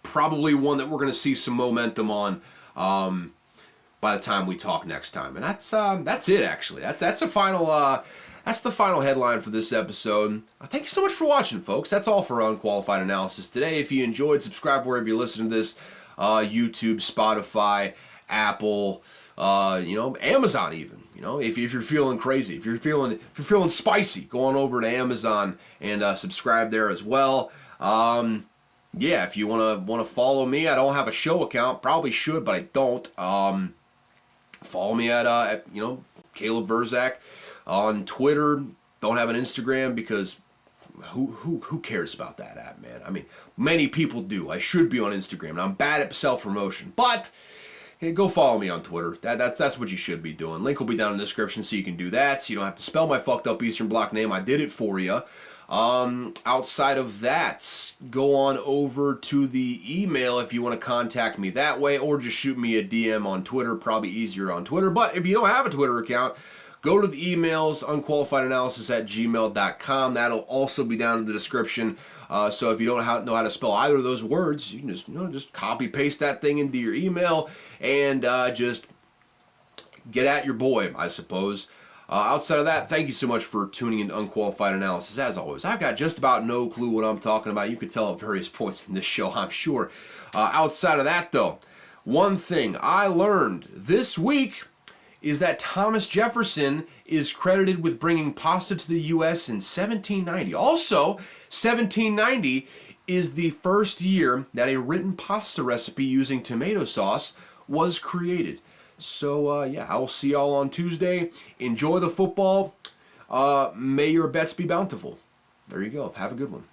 probably one that we're going to see some momentum on by the time we talk next time. And that's it, actually. That's a final... That's the final headline for this episode. Thank you so much for watching, folks. That's all for Unqualified Analysis today. If you enjoyed, subscribe wherever you listen to this. YouTube, Spotify, Apple, Amazon even. If you're feeling crazy, if you're feeling spicy, go on over to Amazon and subscribe there as well. If you want to follow me, I don't have a show account. Probably should, but I don't. Follow me at Caleb Verzak. On Twitter, don't have an Instagram because who cares about that app, man? I mean, many people do. I should be on Instagram, and I'm bad at self-promotion. But hey, go follow me on Twitter. That's what you should be doing. Link will be down in the description so you can do that. So you don't have to spell my fucked up Eastern Bloc name. I did it for you. Outside of that, go on over to the email if you want to contact me that way, or just shoot me a DM on Twitter. Probably easier on Twitter. But if you don't have a Twitter account, go to the emails, unqualifiedanalysis@gmail.com. That'll also be down in the description. So if you don't know how to spell either of those words, you can just copy paste that thing into your email and just get at your boy, I suppose. Outside of that, thank you so much for tuning in to Unqualified Analysis. As always, I've got just about no clue what I'm talking about. You could tell at various points in this show, I'm sure. Outside of that, though, one thing I learned this week is that Thomas Jefferson is credited with bringing pasta to the U.S. in 1790. Also, 1790 is the first year that a written pasta recipe using tomato sauce was created. So, yeah, I will see y'all on Tuesday. Enjoy the football. May your bets be bountiful. There you go. Have a good one.